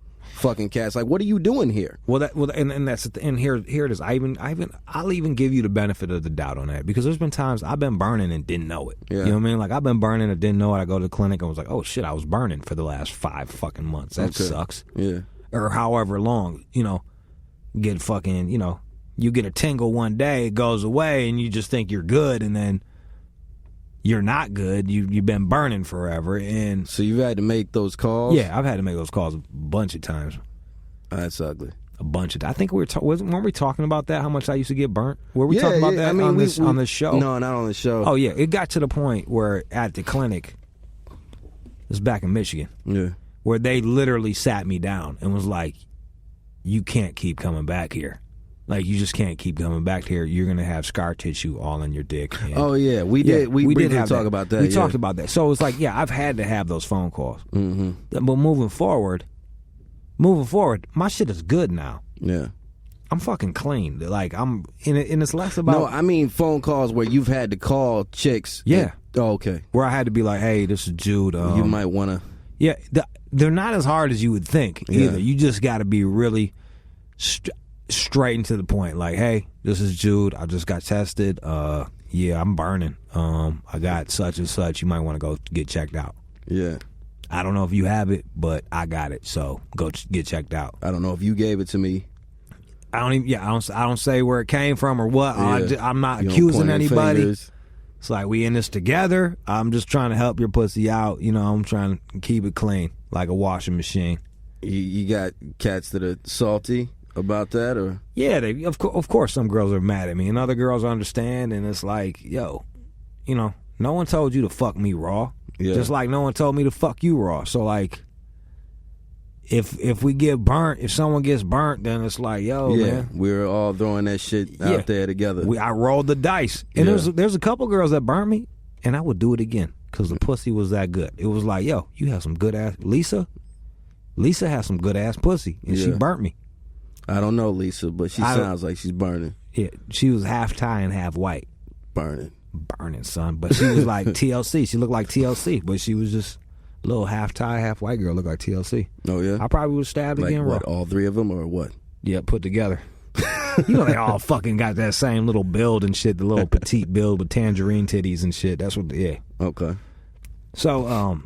cats. Like, what are you doing here? And that's and here it is. I'll even give you the benefit of the doubt on that, because there's been times I've been burning and didn't know it. Yeah. You know what I mean? Like, I've been burning and didn't know it. I go to the clinic and was like, oh shit, I was burning for the last 5 fucking months. That sucks. Yeah. Or however long, get fucking, you get a tingle one day, it goes away, and you just think you're good, and then you're not good. You've been burning forever, and so you've had to make those calls. Yeah, I've had to make those calls a bunch of times. That's ugly. A bunch of. I think weren't we talking about that? How much I used to get burnt? Were we talking about that on this show? No, not on the show. Oh yeah, it got to the point where at the clinic, it's back in Michigan. Yeah, where they literally sat me down and was like, "You can't keep coming back here. Like, you just can't keep coming back here. You're gonna have scar tissue all in your dick." And oh yeah, we did. We did talk about that. We talked about that. So it's like, I've had to have those phone calls. Mm-hmm. But moving forward, my shit is good now. Yeah, I'm fucking clean. Like, I'm and it's less about. No, I mean phone calls where you've had to call chicks. Yeah. Oh, okay. Where I had to be like, hey, this is Jude. You might want to. Yeah, they're not as hard as you would think either. You just got to be really straight and to the point. Like, hey, this is Jude. I just got tested. Yeah, I'm burning. I got such and such. You might want to go get checked out. Yeah. I don't know if you have it, but I got it. So go get checked out. I don't know if you gave it to me. I don't say where it came from or what. Yeah. I'm not You don't accusing point any anybody. fingers. It's like we in this together. I'm just trying to help your pussy out. You know, I'm trying to keep it clean like a washing machine. You got cats that are salty about that, or Yeah, of course some girls are mad at me, and other girls understand. And it's like, yo, you know, no one told you to fuck me raw. Yeah. Just like no one told me to fuck you raw. So like, if we get burnt, if someone gets burnt, then it's like, yo, man, we're all throwing that shit out there together. I rolled the dice, and there's a couple girls that burnt me, and I would do it again because the pussy was that good. It was like, yo, you have some good ass. Lisa has some good ass pussy, and she burnt me. I don't know Lisa, but she sounds like she's burning. Yeah, she was half Thai and half white. Burning, son. But she was like TLC. She looked like TLC, but she was just a little half Thai, half white girl. Looked like TLC. Oh yeah. I probably would have stabbed like again. What? All three of them, or what? Yeah, put together. You know, they all fucking got that same little build and shit. The little petite build with tangerine titties and shit. That's what. Yeah. Okay. So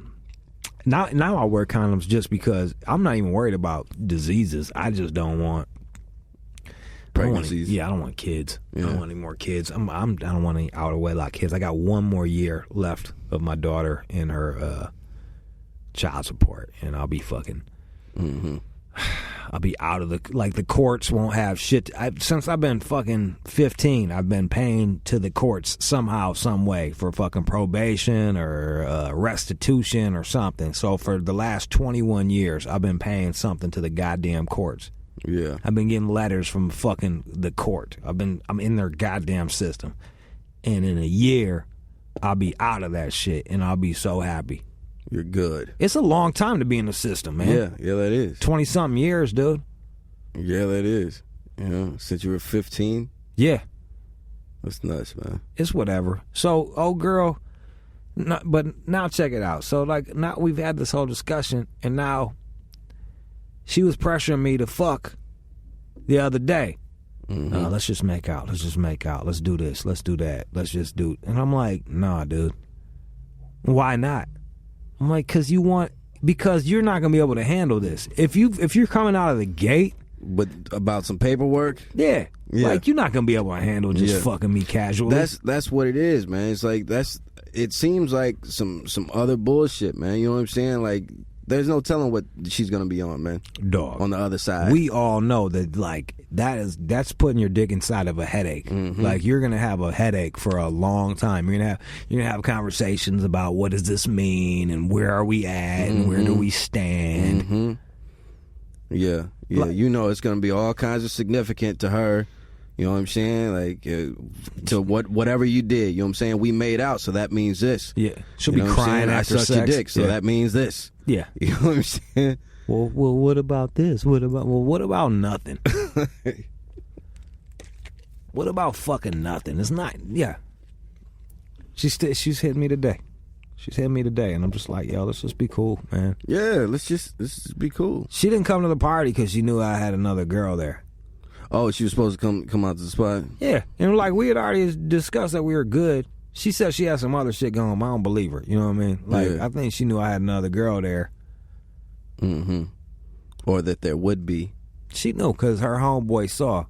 now I wear condoms just because I'm not even worried about diseases. I just don't want pregnancies. I don't want kids. Yeah. I don't want any more kids. I don't want any out of wedlock kids. I got one more year left of my daughter in her child support, and I'll be fucking. Mm-hmm. I'll be out of the courts won't have shit. Since I've been fucking 15, I've been paying to the courts somehow, some way for fucking probation or restitution or something. So for the last 21 years, I've been paying something to the goddamn courts. Yeah. I've been getting letters from fucking the court. I'm in their goddamn system. And in a year, I'll be out of that shit, and I'll be so happy. You're good. It's a long time to be in the system, man. Yeah, that is. 20-something years, dude. Yeah, that is. You know, since you were 15. Yeah. That's nuts, man. It's whatever. So, old girl, but now check it out. So, like, now we've had this whole discussion, and now she was pressuring me to fuck the other day. Mm-hmm. Let's just make out. Let's just make out. Let's do this. Let's do that. Let's just do it. And I'm like, nah, dude. Why not? I'm like, because you're not gonna be able to handle this. If you're coming out of the gate, but about some paperwork, yeah, like you're not gonna be able to handle just fucking me casually. That's what it is, man. It's like it seems like some other bullshit, man. You know what I'm saying? Like, there's no telling what she's gonna be on, man. Dog. On the other side, we all know that, like, that's putting your dick inside of a headache. Mm-hmm. Like, you're gonna have a headache for a long time. You're gonna have conversations about what does this mean and where are we at and where do we stand. Mm-hmm. Yeah. Like, you know, it's gonna be all kinds of significant to her. You know what I'm saying? Like, to whatever you did, you know what I'm saying? We made out, so that means this. Yeah. She'll be crying after I sucked sex. your dick, so that means this. Yeah. You know what I'm saying? Well, what about this? What about nothing? What about fucking nothing? It's not. Yeah. She's hitting me today. She's hitting me today, and I'm just like, yo, let's just be cool, man. Yeah, let's just be cool. She didn't come to the party because she knew I had another girl there. Oh, she was supposed to come out to the spot? Yeah, and like we had already discussed that we were good. She said she had some other shit going on. I don't believe her. You know what I mean? Like, I think she knew I had another girl there. Mm-hmm. Or that there would be. She knew because her homeboy saw.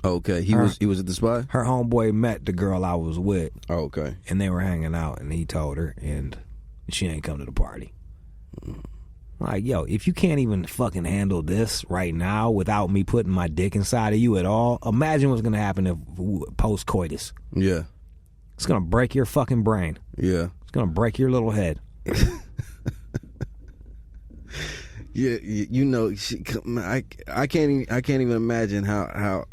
Okay, he was at the spot? Her homeboy met the girl I was with. Oh, okay. And they were hanging out, and he told her, and she ain't come to the party. Like, yo, if you can't even fucking handle this right now without me putting my dick inside of you at all, imagine what's going to happen if post-coitus. Yeah. It's going to break your fucking brain. Yeah. It's going to break your little head. Yeah, you know, I can't even imagine how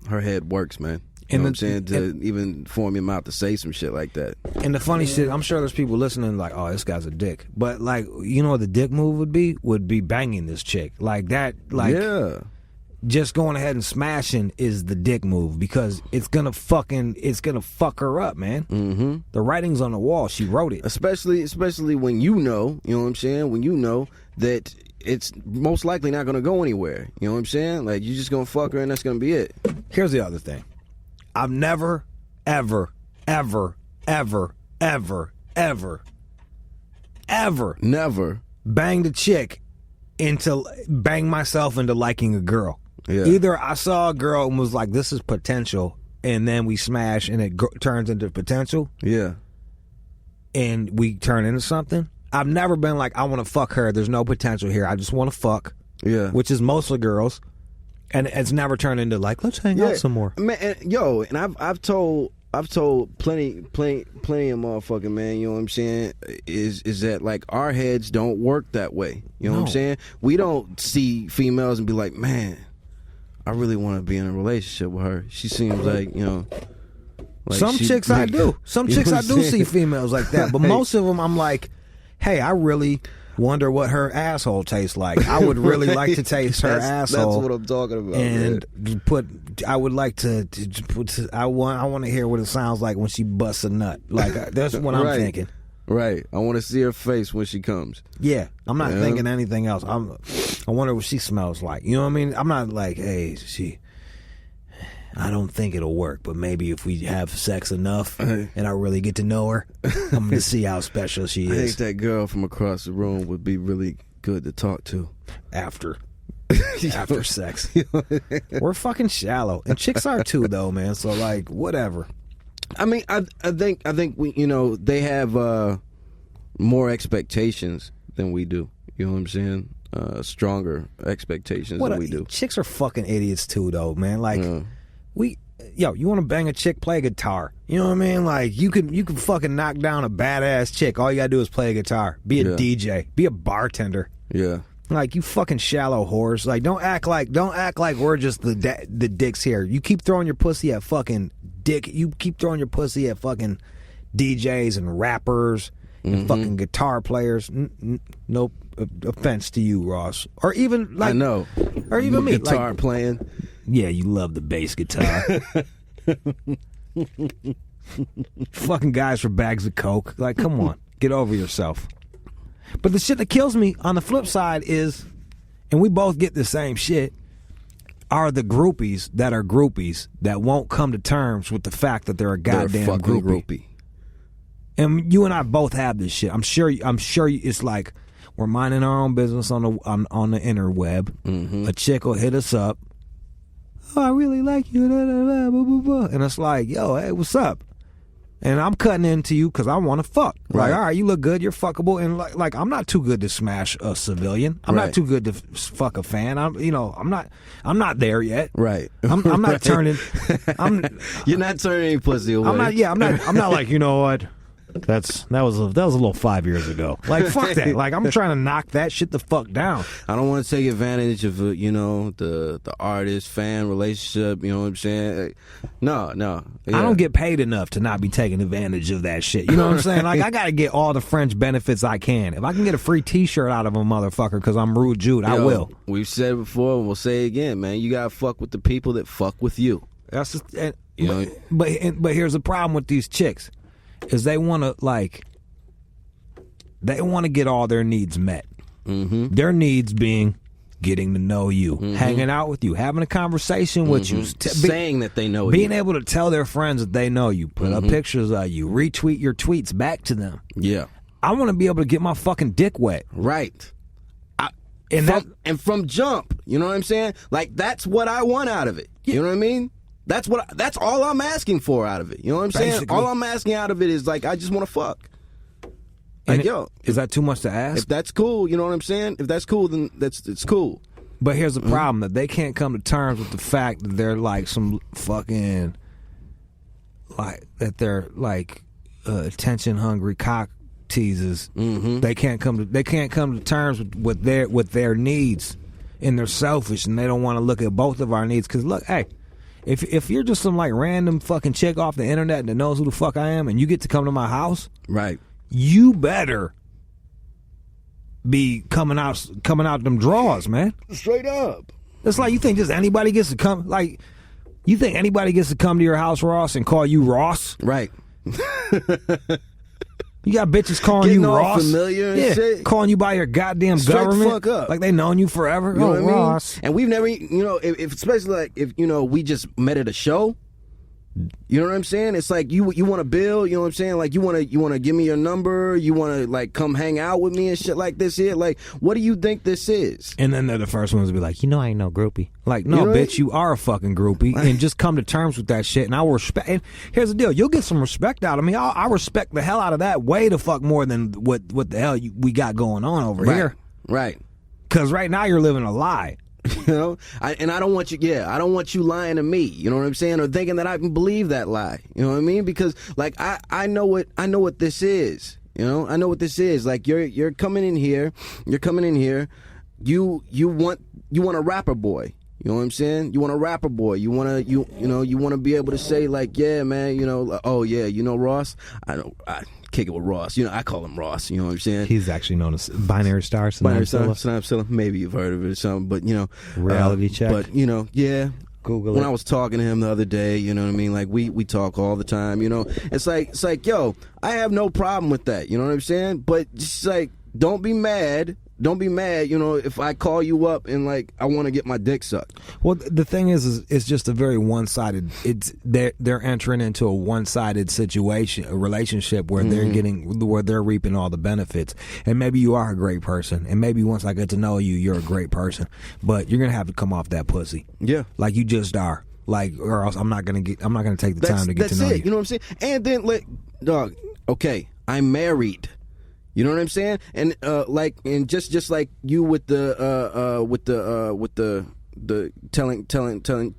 her head works, man. You know what I'm saying? To even form your mouth to say some shit like that. And the funny shit, I'm sure there's people listening like, oh, this guy's a dick. But, like, you know what the dick move would be? Would be banging this chick. Like that, like... Yeah. just going ahead and smashing is the dick move because it's gonna fuck her up, man. Mm-hmm. The writing's on the wall. She wrote it. Especially when you know what I'm saying? When you know that it's most likely not going to go anywhere. You know what I'm saying? Like, you're just going to fuck her and that's going to be it. Here's the other thing. I've never, ever, ever, ever, ever, ever, ever never banged a chick bang myself into liking a girl. Yeah. Either I saw a girl and was like, this is potential, and then we smash and it turns into potential. Yeah. And we turn into something. I've never been like, I want to fuck her. There's no potential here. I just want to fuck. Yeah. Which is mostly girls. And it's never turned into like, let's hang out some more. Man, and I've told plenty of motherfucking, man, you know what I'm saying, is that like our heads don't work that way. You know what I'm saying? We don't see females and be like, man, I really want to be in a relationship with her. She seems like, you know, like some chicks I do. Some chicks I do see females like that. But most of them I'm like, hey, I really wonder what her asshole tastes like. I would really like to taste her asshole. That's what I'm talking about. And I would like to put. I want to hear what it sounds like when she busts a nut. Like that's what I'm thinking. Right. I want to see her face when she comes. Yeah. I'm not thinking anything else. I wonder what she smells like. You know what I mean? I'm not like, hey, I don't think it'll work, but maybe if we have sex enough and I really get to know her, I'm going to see how special she is. I think that girl from across the room would be really good to talk to. After sex. We're fucking shallow. And chicks are too, though, man. So, like, whatever. I mean, I think we, you know, they have more expectations than we do. You know what I'm saying? Stronger expectations than we do. Chicks are fucking idiots, too, though, man. Like... you want to bang a chick, play guitar. You know what I mean? Like, you can fucking knock down a badass chick. All you gotta do is play a guitar. Be a DJ. Be a bartender. Yeah. Like, you fucking shallow whores. Like, don't act like we're just the dicks here. You keep throwing your pussy at fucking dick. You keep throwing your pussy at fucking DJs and rappers and fucking guitar players. No offense to you, Ross. Or even like, I know. Or even me. Guitar like, playing. Yeah, you love the bass guitar. Fucking guys for bags of coke. Like, come on, get over yourself. But the shit that kills me on the flip side is, and we both get the same shit, are the groupies that won't come to terms with the fact that they're a goddamn groupie. And you and I both have this shit. I'm sure it's like we're minding our own business on the interweb. A chick will hit us up. Oh, I really like you. Blah, blah, blah, blah. And it's like, yo, hey, what's up? And I'm cutting into you because I want to fuck. Right. Like, all right, you look good. You're fuckable. And like I'm not too good to smash a civilian. I'm not too good to fuck a fan. I'm not there yet. Right. I'm not turning. You're not turning any pussy away. I'm not like, you know what? That was a little 5 years ago. Like, fuck that. Like, I'm trying to knock that shit the fuck down. I don't want to take advantage of the artist fan relationship. You know what I'm saying? No. Yeah. I don't get paid enough to not be taking advantage of that shit. You know what I'm saying? Like, I got to get all the French benefits I can. If I can get a free T-shirt out of a motherfucker because I'm Rude Jude, I will. We've said it before, and we'll say it again, man. You gotta fuck with the people that fuck with you. That's just, but here's the problem with these chicks. Is they want to get all their needs met. Their needs being getting to know you, hanging out with you, having a conversation with you, saying that they know you, being able to tell their friends that they know you, put up pictures of you, retweet your tweets back to them. Yeah, I want to be able to get my fucking dick wet. Right. And from jump, you know what I'm saying? Like, that's what I want out of it. You know what I mean? That's all I'm asking for out of it. You know what I'm saying? All I'm asking out of it is, like, I just want to fuck. Like, is that too much to ask? If that's cool, you know what I'm saying? If that's cool, then it's cool. But here's the problem, that they can't come to terms with the fact that they're like some fucking, like, that they're like attention hungry cock teasers. They can't come to terms with their needs, and they're selfish, and they don't want to look at both of our needs. Because look, hey, if you're just some like random fucking chick off the internet that knows who the fuck I am, and you get to come to my house, right? You better be coming out them drawers, man. Straight up. It's like, you think just anybody gets to come, like, you think anybody gets to come to your house, Ross, and call you Ross? Right. You got bitches calling Getting you all Ross. familiar and shit. Calling you by your goddamn Straight the government. fuck up. Like they known you forever. You know what I mean? Ross. And we've never, you know, if especially like if, you know, we just met at a show. You know what I'm saying? It's like you want to build, you know what I'm saying? Like you want to give me your number, you want to like come hang out with me and shit like this here. Like, what do you think this is? And then they're the first ones to be like, you know, I ain't no groupie. Like, no, You know bitch, you are a fucking groupie, and just come to terms with that shit. And I will respect. And here's the deal: you'll get some respect out of me. I respect the hell out of that way the fuck more than what the hell we got going on over here. Right. Because right now you're living a lie. You know, I don't want you. Yeah, I don't want you lying to me. You know what I'm saying, or thinking that I can believe that lie. You know what I mean? Because like I know what this is. You know, I know what this is. Like you're coming in here. You're coming in here. You want a rapper boy. You know what I'm saying? You want a rapper boy. You want to be able to say like, yeah, man. You know, oh yeah, you know Ross. I kick it with Ross. You know, I call him Ross. You know what I'm saying? He's actually known as Binary Star. Binary Star. Maybe you've heard of it or something, but you know, Reality Check. But you know, yeah. Google when it. I was talking to him the other day, you know what I mean? Like we talk all the time. You know, it's like, yo, I have no problem with that. You know what I'm saying? But just like, don't be mad. Don't be mad, you know, if I call you up and like I want to get my dick sucked. Well, the thing is it's just a very one-sided. They're entering into a one-sided situation, a relationship where they're reaping all the benefits. And maybe you are a great person, and maybe once I get to know you, you're a great person. But you're gonna have to come off that pussy. Yeah, like you just are. Like, or else I'm not gonna take the time to get to know you. You know what I'm saying? And then dog. Okay, I'm married. You know what I'm saying? And just like you with the telling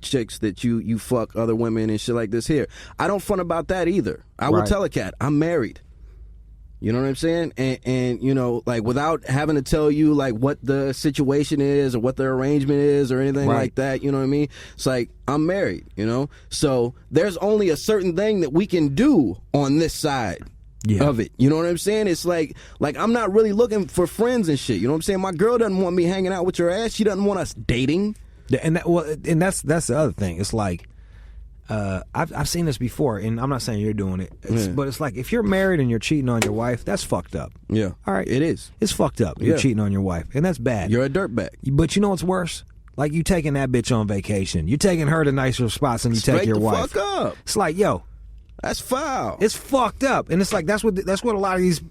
chicks that you fuck other women and shit like this here. I don't front about that either. I will tell a cat I'm married. You know what I'm saying? And you know, like without having to tell you like what the situation is or what the arrangement is or anything like that, you know what I mean? It's like I'm married, you know? So there's only a certain thing that we can do on this side. Of it, you know what I'm saying? It's like I'm not really looking for friends and shit. You know what I'm saying? My girl doesn't want me hanging out with your ass. She doesn't want us dating. Yeah, and that's the other thing. It's like I've seen this before, and I'm not saying you're doing it, but it's like if you're married and you're cheating on your wife, that's fucked up. Yeah, all right, it is. It's fucked up. You're cheating on your wife, and that's bad. You're a dirtbag. But you know what's worse? Like you taking that bitch on vacation. You taking her to nicer spots than you take your wife. Fuck up. It's like, yo. That's foul. It's fucked up, and it's like that's what a lot of these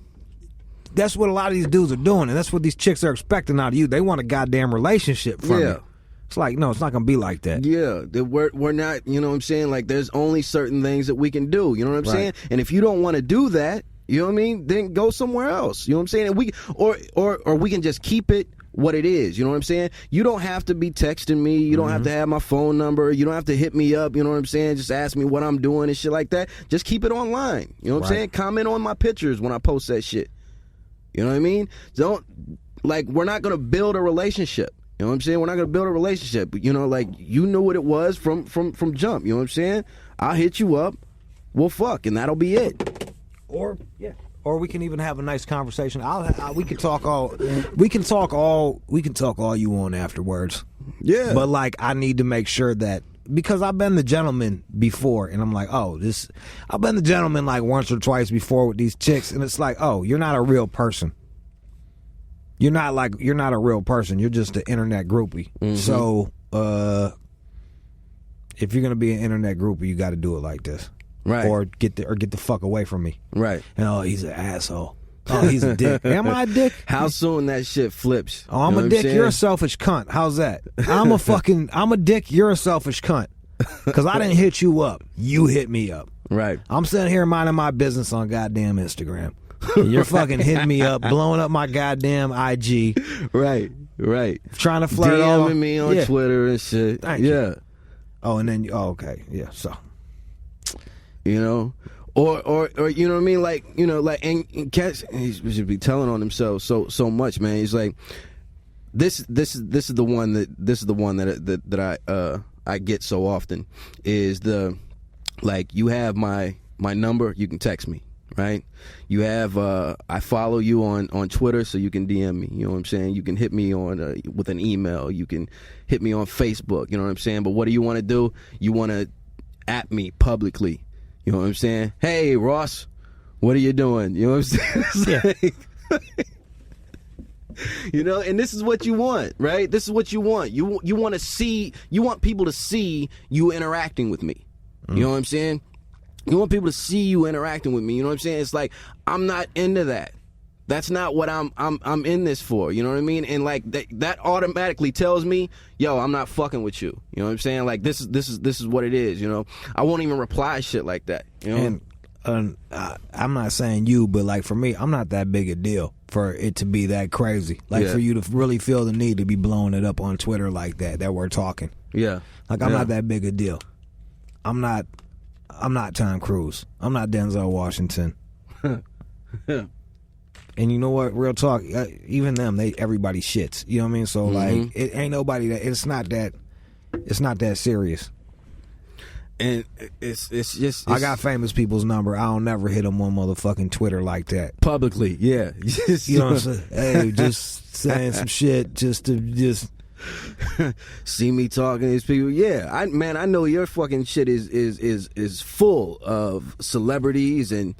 dudes are doing, and that's what these chicks are expecting out of you. They want a goddamn relationship from you. It's like, no, it's not gonna be like that. Yeah, we're not. You know what I'm saying? Like, there's only certain things that we can do. You know what I'm saying? And if you don't want to do that, you know what I mean? Then go somewhere else. You know what I'm saying? And we or we can just keep it what it is. You know what I'm saying? You don't have to be texting me. You don't have to have my phone number. You don't have to hit me up. You know what I'm saying? Just ask me what I'm doing and shit like that. Just keep it online. You know what I'm saying? Comment on my pictures when I post that shit. You know what I mean? We're not going to build a relationship. You know what I'm saying? We're not going to build a relationship. You know, like, you knew what it was from jump. You know what I'm saying? I'll hit you up. We'll fuck, and that'll be it. Or we can even have a nice conversation. We can talk all you want afterwards. Yeah. But like, I need to make sure that, because I've been the gentleman before, and I'm like, I've been the gentleman like once or twice before with these chicks, and it's like, oh, you're not a real person. You're not a real person. You're just an internet groupie. Mm-hmm. So, if you're gonna be an internet groupie, you got to do it like this. Right. Or get the fuck away from me. Right. And he's an asshole. Oh, he's a dick. Am I a dick? How soon that shit flips? Oh, I'm a dick. You're a selfish cunt. How's that? I'm a dick. You're a selfish cunt. Because I didn't hit you up. You hit me up. Right. I'm sitting here minding my business on goddamn Instagram. You're fucking hitting me up, blowing up my goddamn IG. Right. Trying to flirt DMing me on Twitter and shit. Thank you. Oh, and then okay. Yeah, so. You know, or you know what I mean, like, you know, like, and Cash, he should be telling on himself so much, man. He's like, this is the one that I get so often is the, like, you have my number, you can text me, right? You have I follow you on Twitter, so you can DM me. You know what I'm saying? You can hit me on with an email. You can hit me on Facebook. You know what I'm saying? But what do you want to do? You want to at me publicly. You know what I'm saying? Hey, Ross, what are you doing? You know what I'm saying? Yeah. You know, and this is what you want, right? This is what you want. You want to see. You want people to see you interacting with me. You know what I'm saying? You want people to see you interacting with me. You know what I'm saying? It's like, I'm not into that. That's not what I'm in this for. You know what I mean? And like that automatically tells me, yo, I'm not fucking with you. You know what I'm saying? Like this is what it is. You know, I won't even reply shit like that. You know. And I'm not saying you, but like for me, I'm not that big a deal for it to be that crazy. Like for you to really feel the need to be blowing it up on Twitter like that we're talking. Yeah. Like I'm not that big a deal. I'm not Tom Cruise. I'm not Denzel Washington. And you know what? Real talk. Even them, everybody shits. You know what I mean? So like, it ain't nobody that. It's not that serious. And it's just. I got famous people's number. I don't never hit them on motherfucking Twitter like that publicly. Yeah. You know what I'm saying? Hey, just saying some shit just to just. See me talking to these people. Yeah, I know your fucking shit is full of celebrities and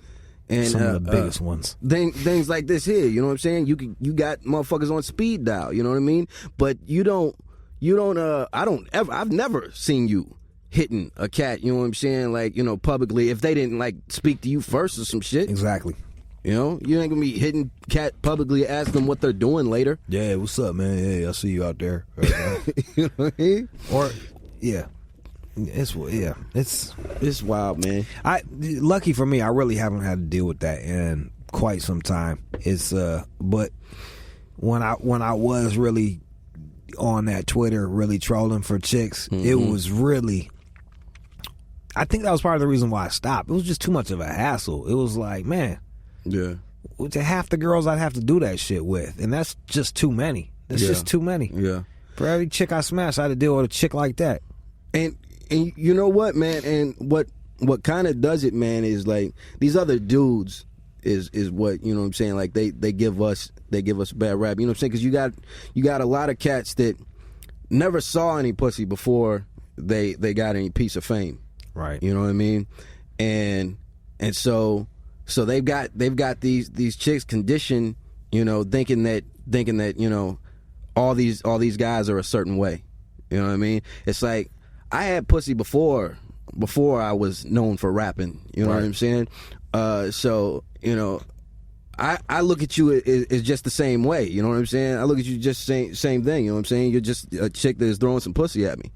some of the biggest ones. Things like this here. You know what I'm saying? You got motherfuckers on speed dial. You know what I mean? But I've never seen you hitting a cat. You know what I'm saying? Like, you know, publicly, if they didn't like speak to you first or some shit. Exactly. You know, you ain't gonna be hitting cat publicly, ask them what they're doing later. Yeah, what's up, man? Hey, I see you out there. You know what I mean? Or, yeah, it's wild, man. Lucky for me, I really haven't had to deal with that in quite some time. It's but when I was really on that Twitter, really trolling for chicks, it was really. I think that was part of the reason why I stopped. It was just too much of a hassle. It was like, man. Yeah. To half the girls I'd have to do that shit with, and that's just too many. That's just too many. Yeah. For every chick I smash, I had to deal with a chick like that. And you know what, man? And what kind of does it, man, is like these other dudes is what, you know what I'm saying? Like they give us a bad rap. You know what I'm saying? Because you got a lot of cats that never saw any pussy before they got any piece of fame. Right. You know what I mean? And so they've got these chicks conditioned, you know, thinking that you know all these guys are a certain way. You know what I mean? It's like I had pussy before I was known for rapping. You know what I'm saying? So you know, I look at you as just the same way. You know what I'm saying? I look at you just same thing. You know what I'm saying? You're just a chick that is throwing some pussy at me.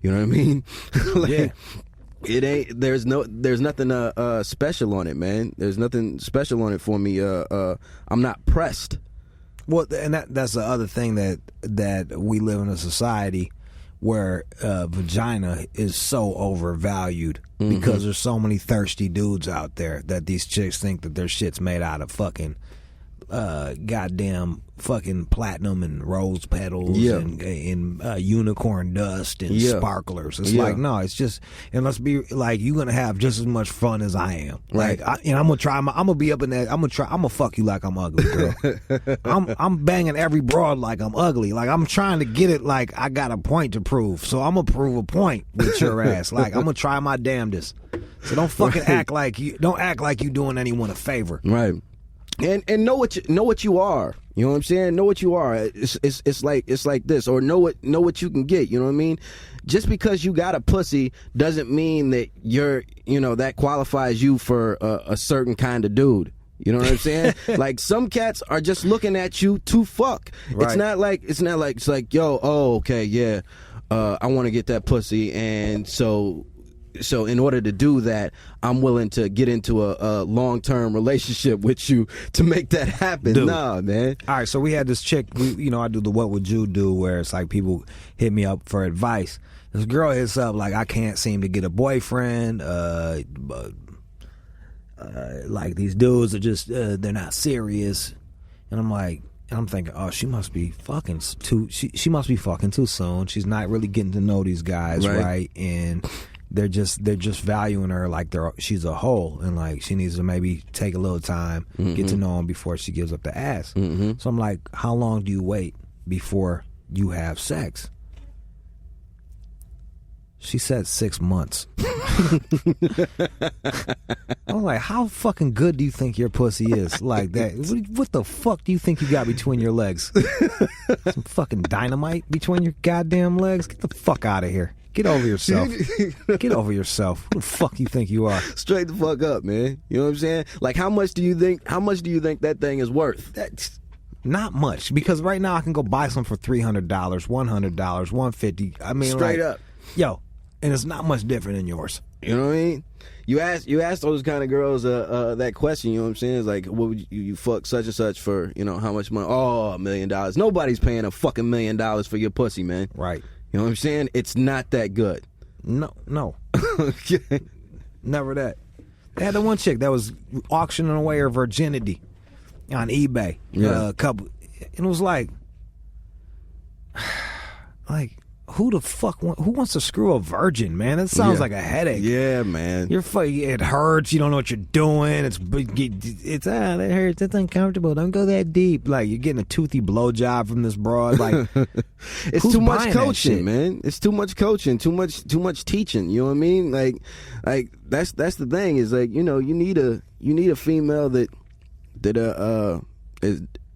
You know what I mean? Like, yeah. It ain't. There's nothing special on it, man. There's nothing special on it for me. I'm not pressed. Well, and that's the other thing that we live in a society where vagina is so overvalued because there's so many thirsty dudes out there that these chicks think that their shit's made out of fucking goddamn fucking platinum and rose petals and unicorn dust and sparklers. It's like, no, it's just, and let's be like, you're gonna have just as much fun as I am. Right. Like, I'm gonna be up in that. I'm gonna fuck you like I'm ugly, girl. I'm banging every broad like I'm ugly. Like, I'm trying to get it like I got a point to prove. So I'm gonna prove a point with your ass. Like, I'm gonna try my damnedest. So don't fucking act like you doing anyone a favor. Right. And know what you are. You know what I'm saying? Know what you are. It's like this, or know what you can get. You know what I mean? Just because you got a pussy doesn't mean that you're, you know, that qualifies you for a certain kind of dude. You know what I'm saying? Like, some cats are just looking at you to fuck. Right. It's not like it's like, yo, oh, okay, yeah, I want to get that pussy, and so in order to do that, I'm willing to get into a long-term relationship with you to make that happen. Dude. Nah, man. All right, so we had this chick, I do the What Would You Do, where it's like people hit me up for advice. This girl hits up like, I can't seem to get a boyfriend. Like, these dudes are just, they're not serious. And I'm thinking, oh, she must be fucking too. She must be fucking too soon. She's not really getting to know these guys, right? And they're just valuing her like she's a whole, and like she needs to maybe take a little time, get to know him before she gives up the ass. So I'm like, how long do you wait before you have sex? She said 6 months. I'm like, how fucking good do you think your pussy is? Like that? What the fuck do you think you got between your legs? Some fucking dynamite between your goddamn legs? Get the fuck out of here. Get over yourself. Get over yourself. Who the fuck you think you are? Straight the fuck up, man. You know what I'm saying? Like, how much do you think that thing is worth? That's not much, because right now I can go buy some for $300, $100, $150. I mean, straight up. Yo, and it's not much different than yours. You know what I mean? You ask those kind of girls that question. You know what I'm saying? It's like, what would you fuck such and such for? You know, how much money? Oh, $1 million. Nobody's paying a fucking $1 million for your pussy, man. Right. You know what I'm saying? It's not that good. No. Okay. Never that. They had the one chick that was auctioning away her virginity on eBay. Yeah. A couple, and it was like, who the fuck who wants to screw a virgin, man? That sounds like a headache. Yeah, man. It hurts. You don't know what you're doing. That hurts. That's uncomfortable. Don't go that deep. Like, you're getting a toothy blowjob from this broad. Like, it's too much coaching, man. It's too much coaching. Too much teaching. You know what I mean? Like that's the thing. Is like, you know, you need a female that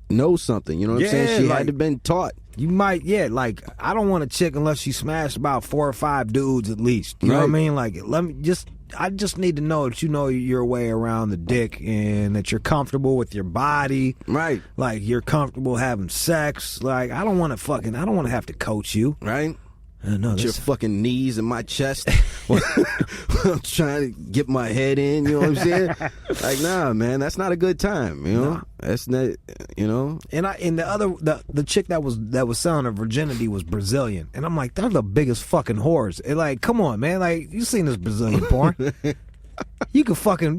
knows something. You know what I'm saying? She had to been taught. You might, like, I don't want a chick unless she smashed about 4 or 5 dudes at least. You know what I mean? Like, I just need to know that you know your way around the dick and that you're comfortable with your body. Right. Like, you're comfortable having sex. Like, I don't want to have to coach you. Right. No, your fucking knees in my chest. I'm trying to get my head in, you know what I'm saying? Like, nah, man, that's not a good time, you know? Nah. That's not, you know? And the chick that was selling her virginity was Brazilian. And I'm like, they're the biggest fucking whores. And like, come on, man. Like, you seen this Brazilian porn? You can fucking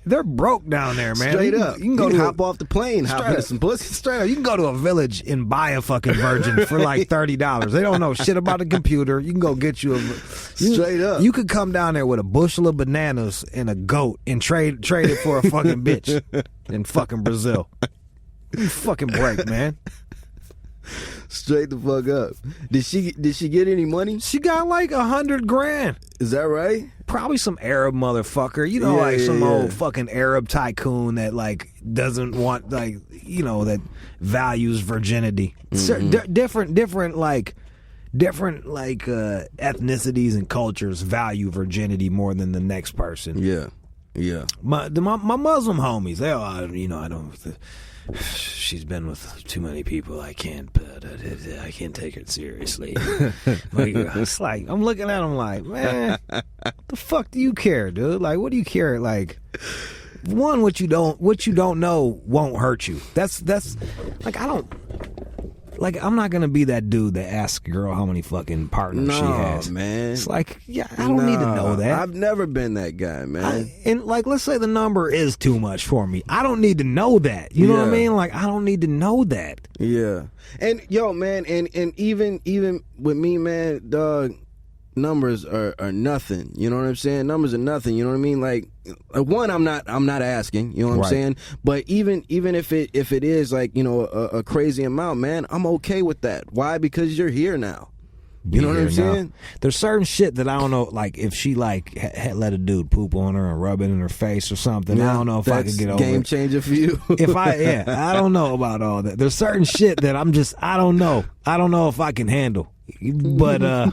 they're broke down there, man. Straight up, you can hop off the plane, hop into some pussy. Straight up, you can go to a village and buy a fucking virgin for like $30. They don't know shit about the computer. You can go get you straight up. You could come down there with a bushel of bananas and a goat and trade it for a fucking bitch in fucking Brazil. You fucking break, man. Straight the fuck up. Did she get any money? She got like $100,000. Is that right? Probably some Arab motherfucker, you know, some old fucking Arab tycoon that like doesn't want, like, you know, that values virginity. Different ethnicities and cultures value virginity more than the next person. Yeah. My Muslim homies, they all, you know, I don't. She's been with too many people. I can't take her seriously. Like, it's like, I'm looking at him like, man, what the fuck do you care, dude? Like, what do you care? Like, one, what you don't know won't hurt you. That's like, I'm not gonna be that dude that asks a girl how many fucking partners she has. Man. It's like, I don't need to know that. I've never been that guy, man. And like, let's say the number is too much for me. I don't need to know that. You know what I mean? Like, I don't need to know that. Yeah. And yo, man, and even with me, man, dog, numbers are nothing. You know what I'm saying? Numbers are nothing. You know what I mean? Like, one, I'm not asking. You know what I'm saying? But even if it is like, you know, a crazy amount, man, I'm okay with that. Why? Because you're here now. You know what I'm saying? There's certain shit that I don't know, like if she like let a dude poop on her and rub it in her face or something. Yeah, I don't know if I could get over it. Game changer for you. I don't know about all that. There's certain shit that I don't know. I don't know if I can handle. But I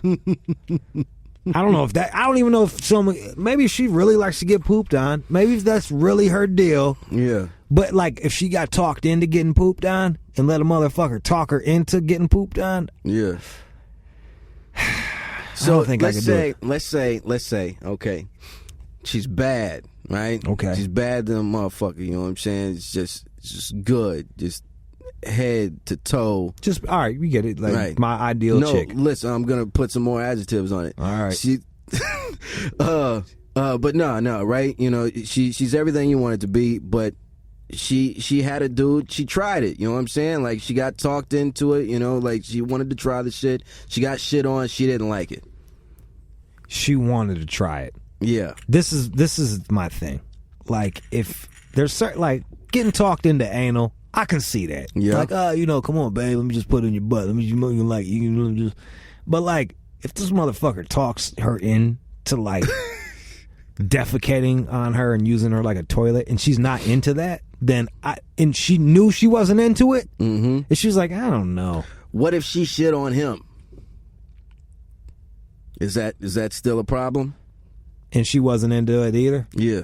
don't know if that. I don't even know if maybe she really likes to get pooped on. Maybe if that's really her deal. Yeah. But like, if she got talked into getting pooped on and let a motherfucker talk her into getting pooped on. Yeah. So I don't think let's say, okay, she's bad, right? Okay. She's bad than a motherfucker. You know what I'm saying? It's just good, just head to toe. Just all right, we get it. Like my ideal chick. Listen, I'm gonna put some more adjectives on it. All right. She, but no, right? You know, she's everything you want it to be, but she had a dude, she tried it, you know what I'm saying? Like, she got talked into it, you know, like she wanted to try the shit. She got shit on, she didn't like it. she wanted to try it. Yeah. This is my thing. Like, if there's certain, like, getting talked into anal, I can see that. Yeah. Like, come on, babe, let me just put it in your butt. Let me just. But like, if this motherfucker talks her in to like defecating on her and using her like a toilet, and she's not into that, then and she knew she wasn't into it, and she was like, I don't know. What if she shit on him? Is that still a problem? And she wasn't into it either? Yeah.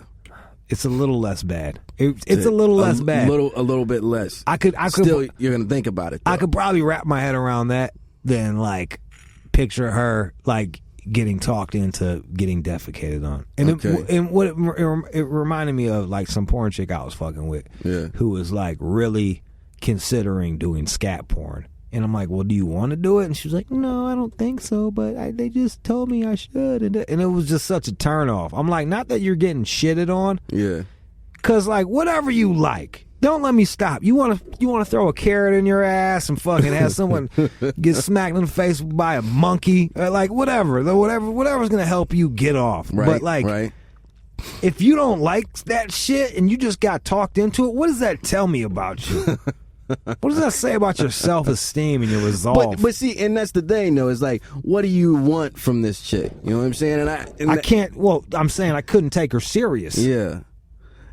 It's a little less bad. It's a little less bad. A little bit less. I could still, you're gonna think about it, though. I could probably wrap my head around that than like picture her like getting talked into getting defecated on. And it reminded me of like some porn chick I was fucking with, who was like really considering doing scat porn. And I'm like, well, do you want to do it? And she was like, no, I don't think so, but they just told me I should. And it was just such a turnoff. I'm like, not that you're getting shitted on. Yeah. Because, like, whatever you like, don't let me stop. You want to throw a carrot in your ass and fucking have someone get smacked in the face by a monkey? Or like, whatever's going to help you get off. Right, but, like, if you don't like that shit and you just got talked into it, what does that tell me about you? What does that say about your self-esteem and your resolve? But see, and that's the thing, though. Is like, what do you want from this chick? You know what I'm saying? And I can't. Well, I'm saying I couldn't take her serious. Yeah.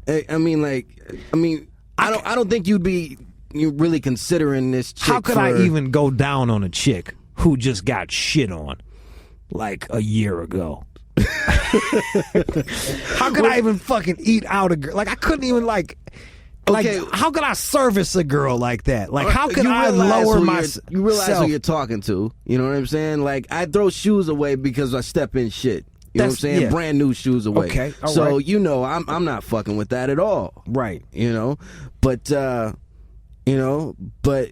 I mean, I don't think you're really considering this chick. How could I even go down on a chick who just got shit on like a year ago? How could I even fucking eat out a girl? Like, I couldn't even like. Okay. Like, how could I service a girl like that? Like, how could I lower myself? You realize who you're talking to. You know what I'm saying? Like, I throw shoes away because I step in shit. You know what I'm saying? Yeah. Brand new shoes away. Okay. All so, right. you know, I'm not fucking with that at all. Right. You know? But, but I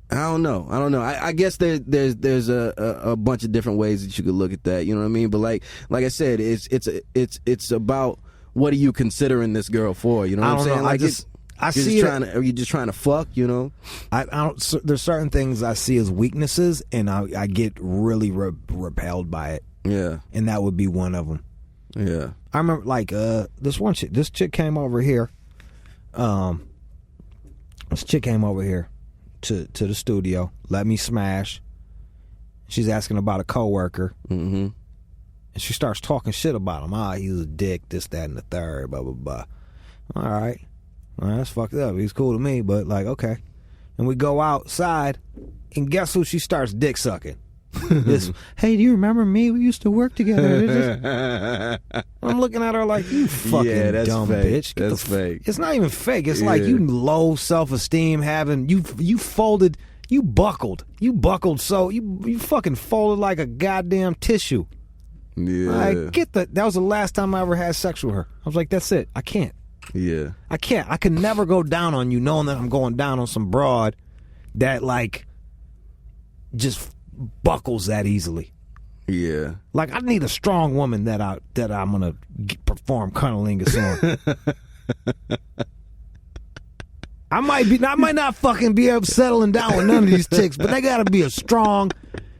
don't know. I guess there's a bunch of different ways that you could look at that. You know what I mean? But like I said, it's about, what are you considering this girl for? You know what I'm saying? Like, are you just trying to fuck? You know? I don't. There's certain things I see as weaknesses, and I get really repelled by it. Yeah, and that would be one of them. Yeah, I remember like this chick came over here. This chick came over here to the studio, let me smash. She's asking about a coworker. Mm-hmm. And she starts talking shit about him. He's a dick, this, that, and the third, blah, blah, blah. All right, that's fucked up. He's cool to me, but like, okay. And we go outside, and guess who she starts dick sucking? Hey, do you remember me? We used to work together. I'm looking at her like, you fucking dumb fake. Bitch. That's fake. It's not even fake. It's like you low self-esteem having, you folded, you buckled. So you fucking folded like a goddamn tissue. Yeah. That was the last time I ever had sex with her. I was like, that's it. I can't. Yeah. I can't. I can never go down on you knowing that I'm going down on some broad that like just buckles that easily. Yeah. Like, I need a strong woman that I'm gonna perform cunnilingus on. I might not fucking be able settling down with none of these chicks, but they gotta be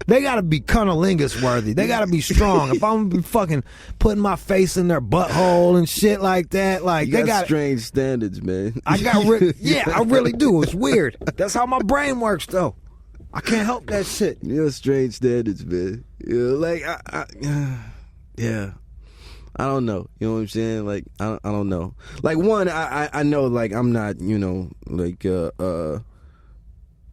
they gotta be cunnilingus worthy. They gotta be strong. If I'm gonna be fucking putting my face in their butthole and shit like that, like they got strange standards, man. I really do. It's weird. That's how my brain works, though. I can't help that shit. You know, strange standards, man. You know, like yeah. I don't know. You know what I'm saying? Like, I don't know. Like, one, I know, like, I'm not, you know, like, I'm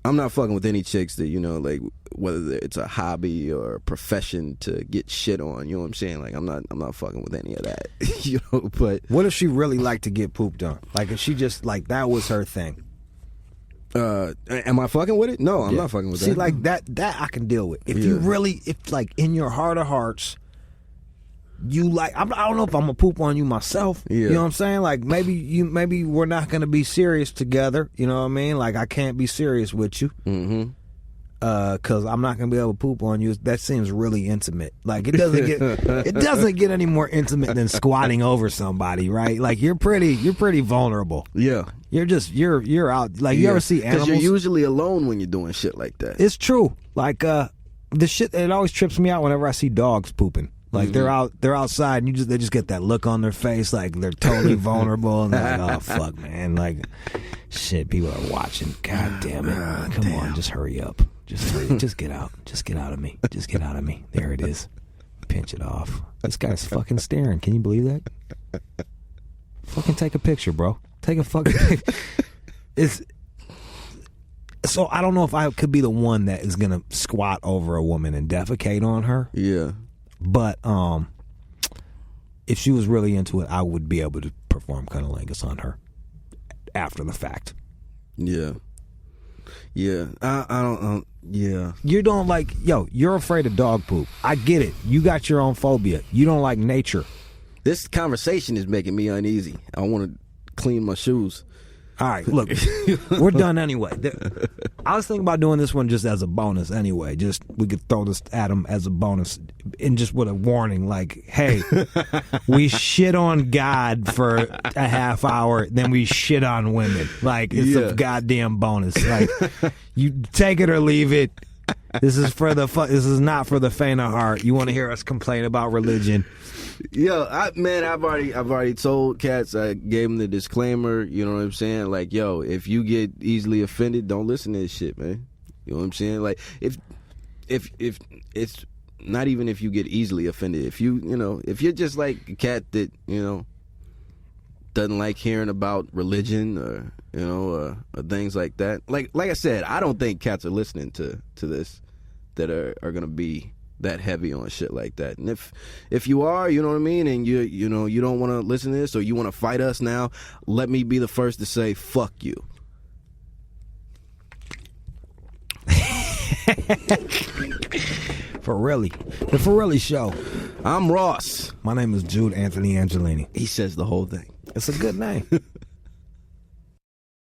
not fucking with any chicks that, you know, like, whether it's a hobby or a profession to get shit on. You know what I'm saying? Like, I'm not fucking with any of that. You know, but what if she really liked to get pooped on? Like, if she just, like, that was her thing. Am I fucking with it? No, I'm not fucking with that. See, like, that I can deal with. If you really, if, like, in your heart of hearts, you like, I don't know if I'm gonna poop on you myself. You know what I'm saying? Like, maybe we're not gonna be serious together. You know what I mean? Like, I can't be serious with you. Mm-hmm. Cause I'm not gonna be able to poop on you. That seems really intimate. Like, it doesn't get any more intimate than squatting over somebody, right? Like, you're pretty vulnerable. Yeah. You're out. Like, you ever see animals? Because you're usually alone when you're doing shit like that. It's true. Like, the shit, it always trips me out whenever I see dogs pooping. Like they're outside and they just get that look on their face like they're totally vulnerable and they're like, oh fuck, man, like shit, people are watching. God damn it. Come on, just hurry up. Just get out. Just get out of me. Just get out of me. There it is. Pinch it off. This guy's fucking staring. Can you believe that? Fucking take a picture, bro. Take a fucking picture. So I don't know if I could be the one that is gonna squat over a woman and defecate on her. Yeah. But if she was really into it, I would be able to perform cunnilingus on her after the fact. Yeah. Yeah. I don't. Yeah. You don't like, you're afraid of dog poop. I get it. You got your own phobia. You don't like nature. This conversation is making me uneasy. I want to clean my shoes. All right, look, we're done anyway. I was thinking about doing this one just as a bonus anyway. Just we could throw this at him as a bonus and just with a warning like, hey, we shit on God for a half hour, then we shit on women. Like, it's a goddamn bonus. Like, you take it or leave it. This is this is not for the faint of heart. You want to hear us complain about religion? Yo, I've already told cats. I gave them the disclaimer. You know what I'm saying? Like, yo, if you get easily offended, don't listen to this shit, man. You know what I'm saying? Like, if it's not even if you get easily offended. If if you're just like a cat that doesn't like hearing about religion or or things like that. Like I said, I don't think cats are listening to this that are gonna be that heavy on shit like that. And if you are, you know what I mean, and you don't want to listen to this or you want to fight us now, let me be the first to say fuck you. For really, the For Really Show. I'm Ross. My name is Jude Anthony Angelini. He says the whole thing. It's a good name.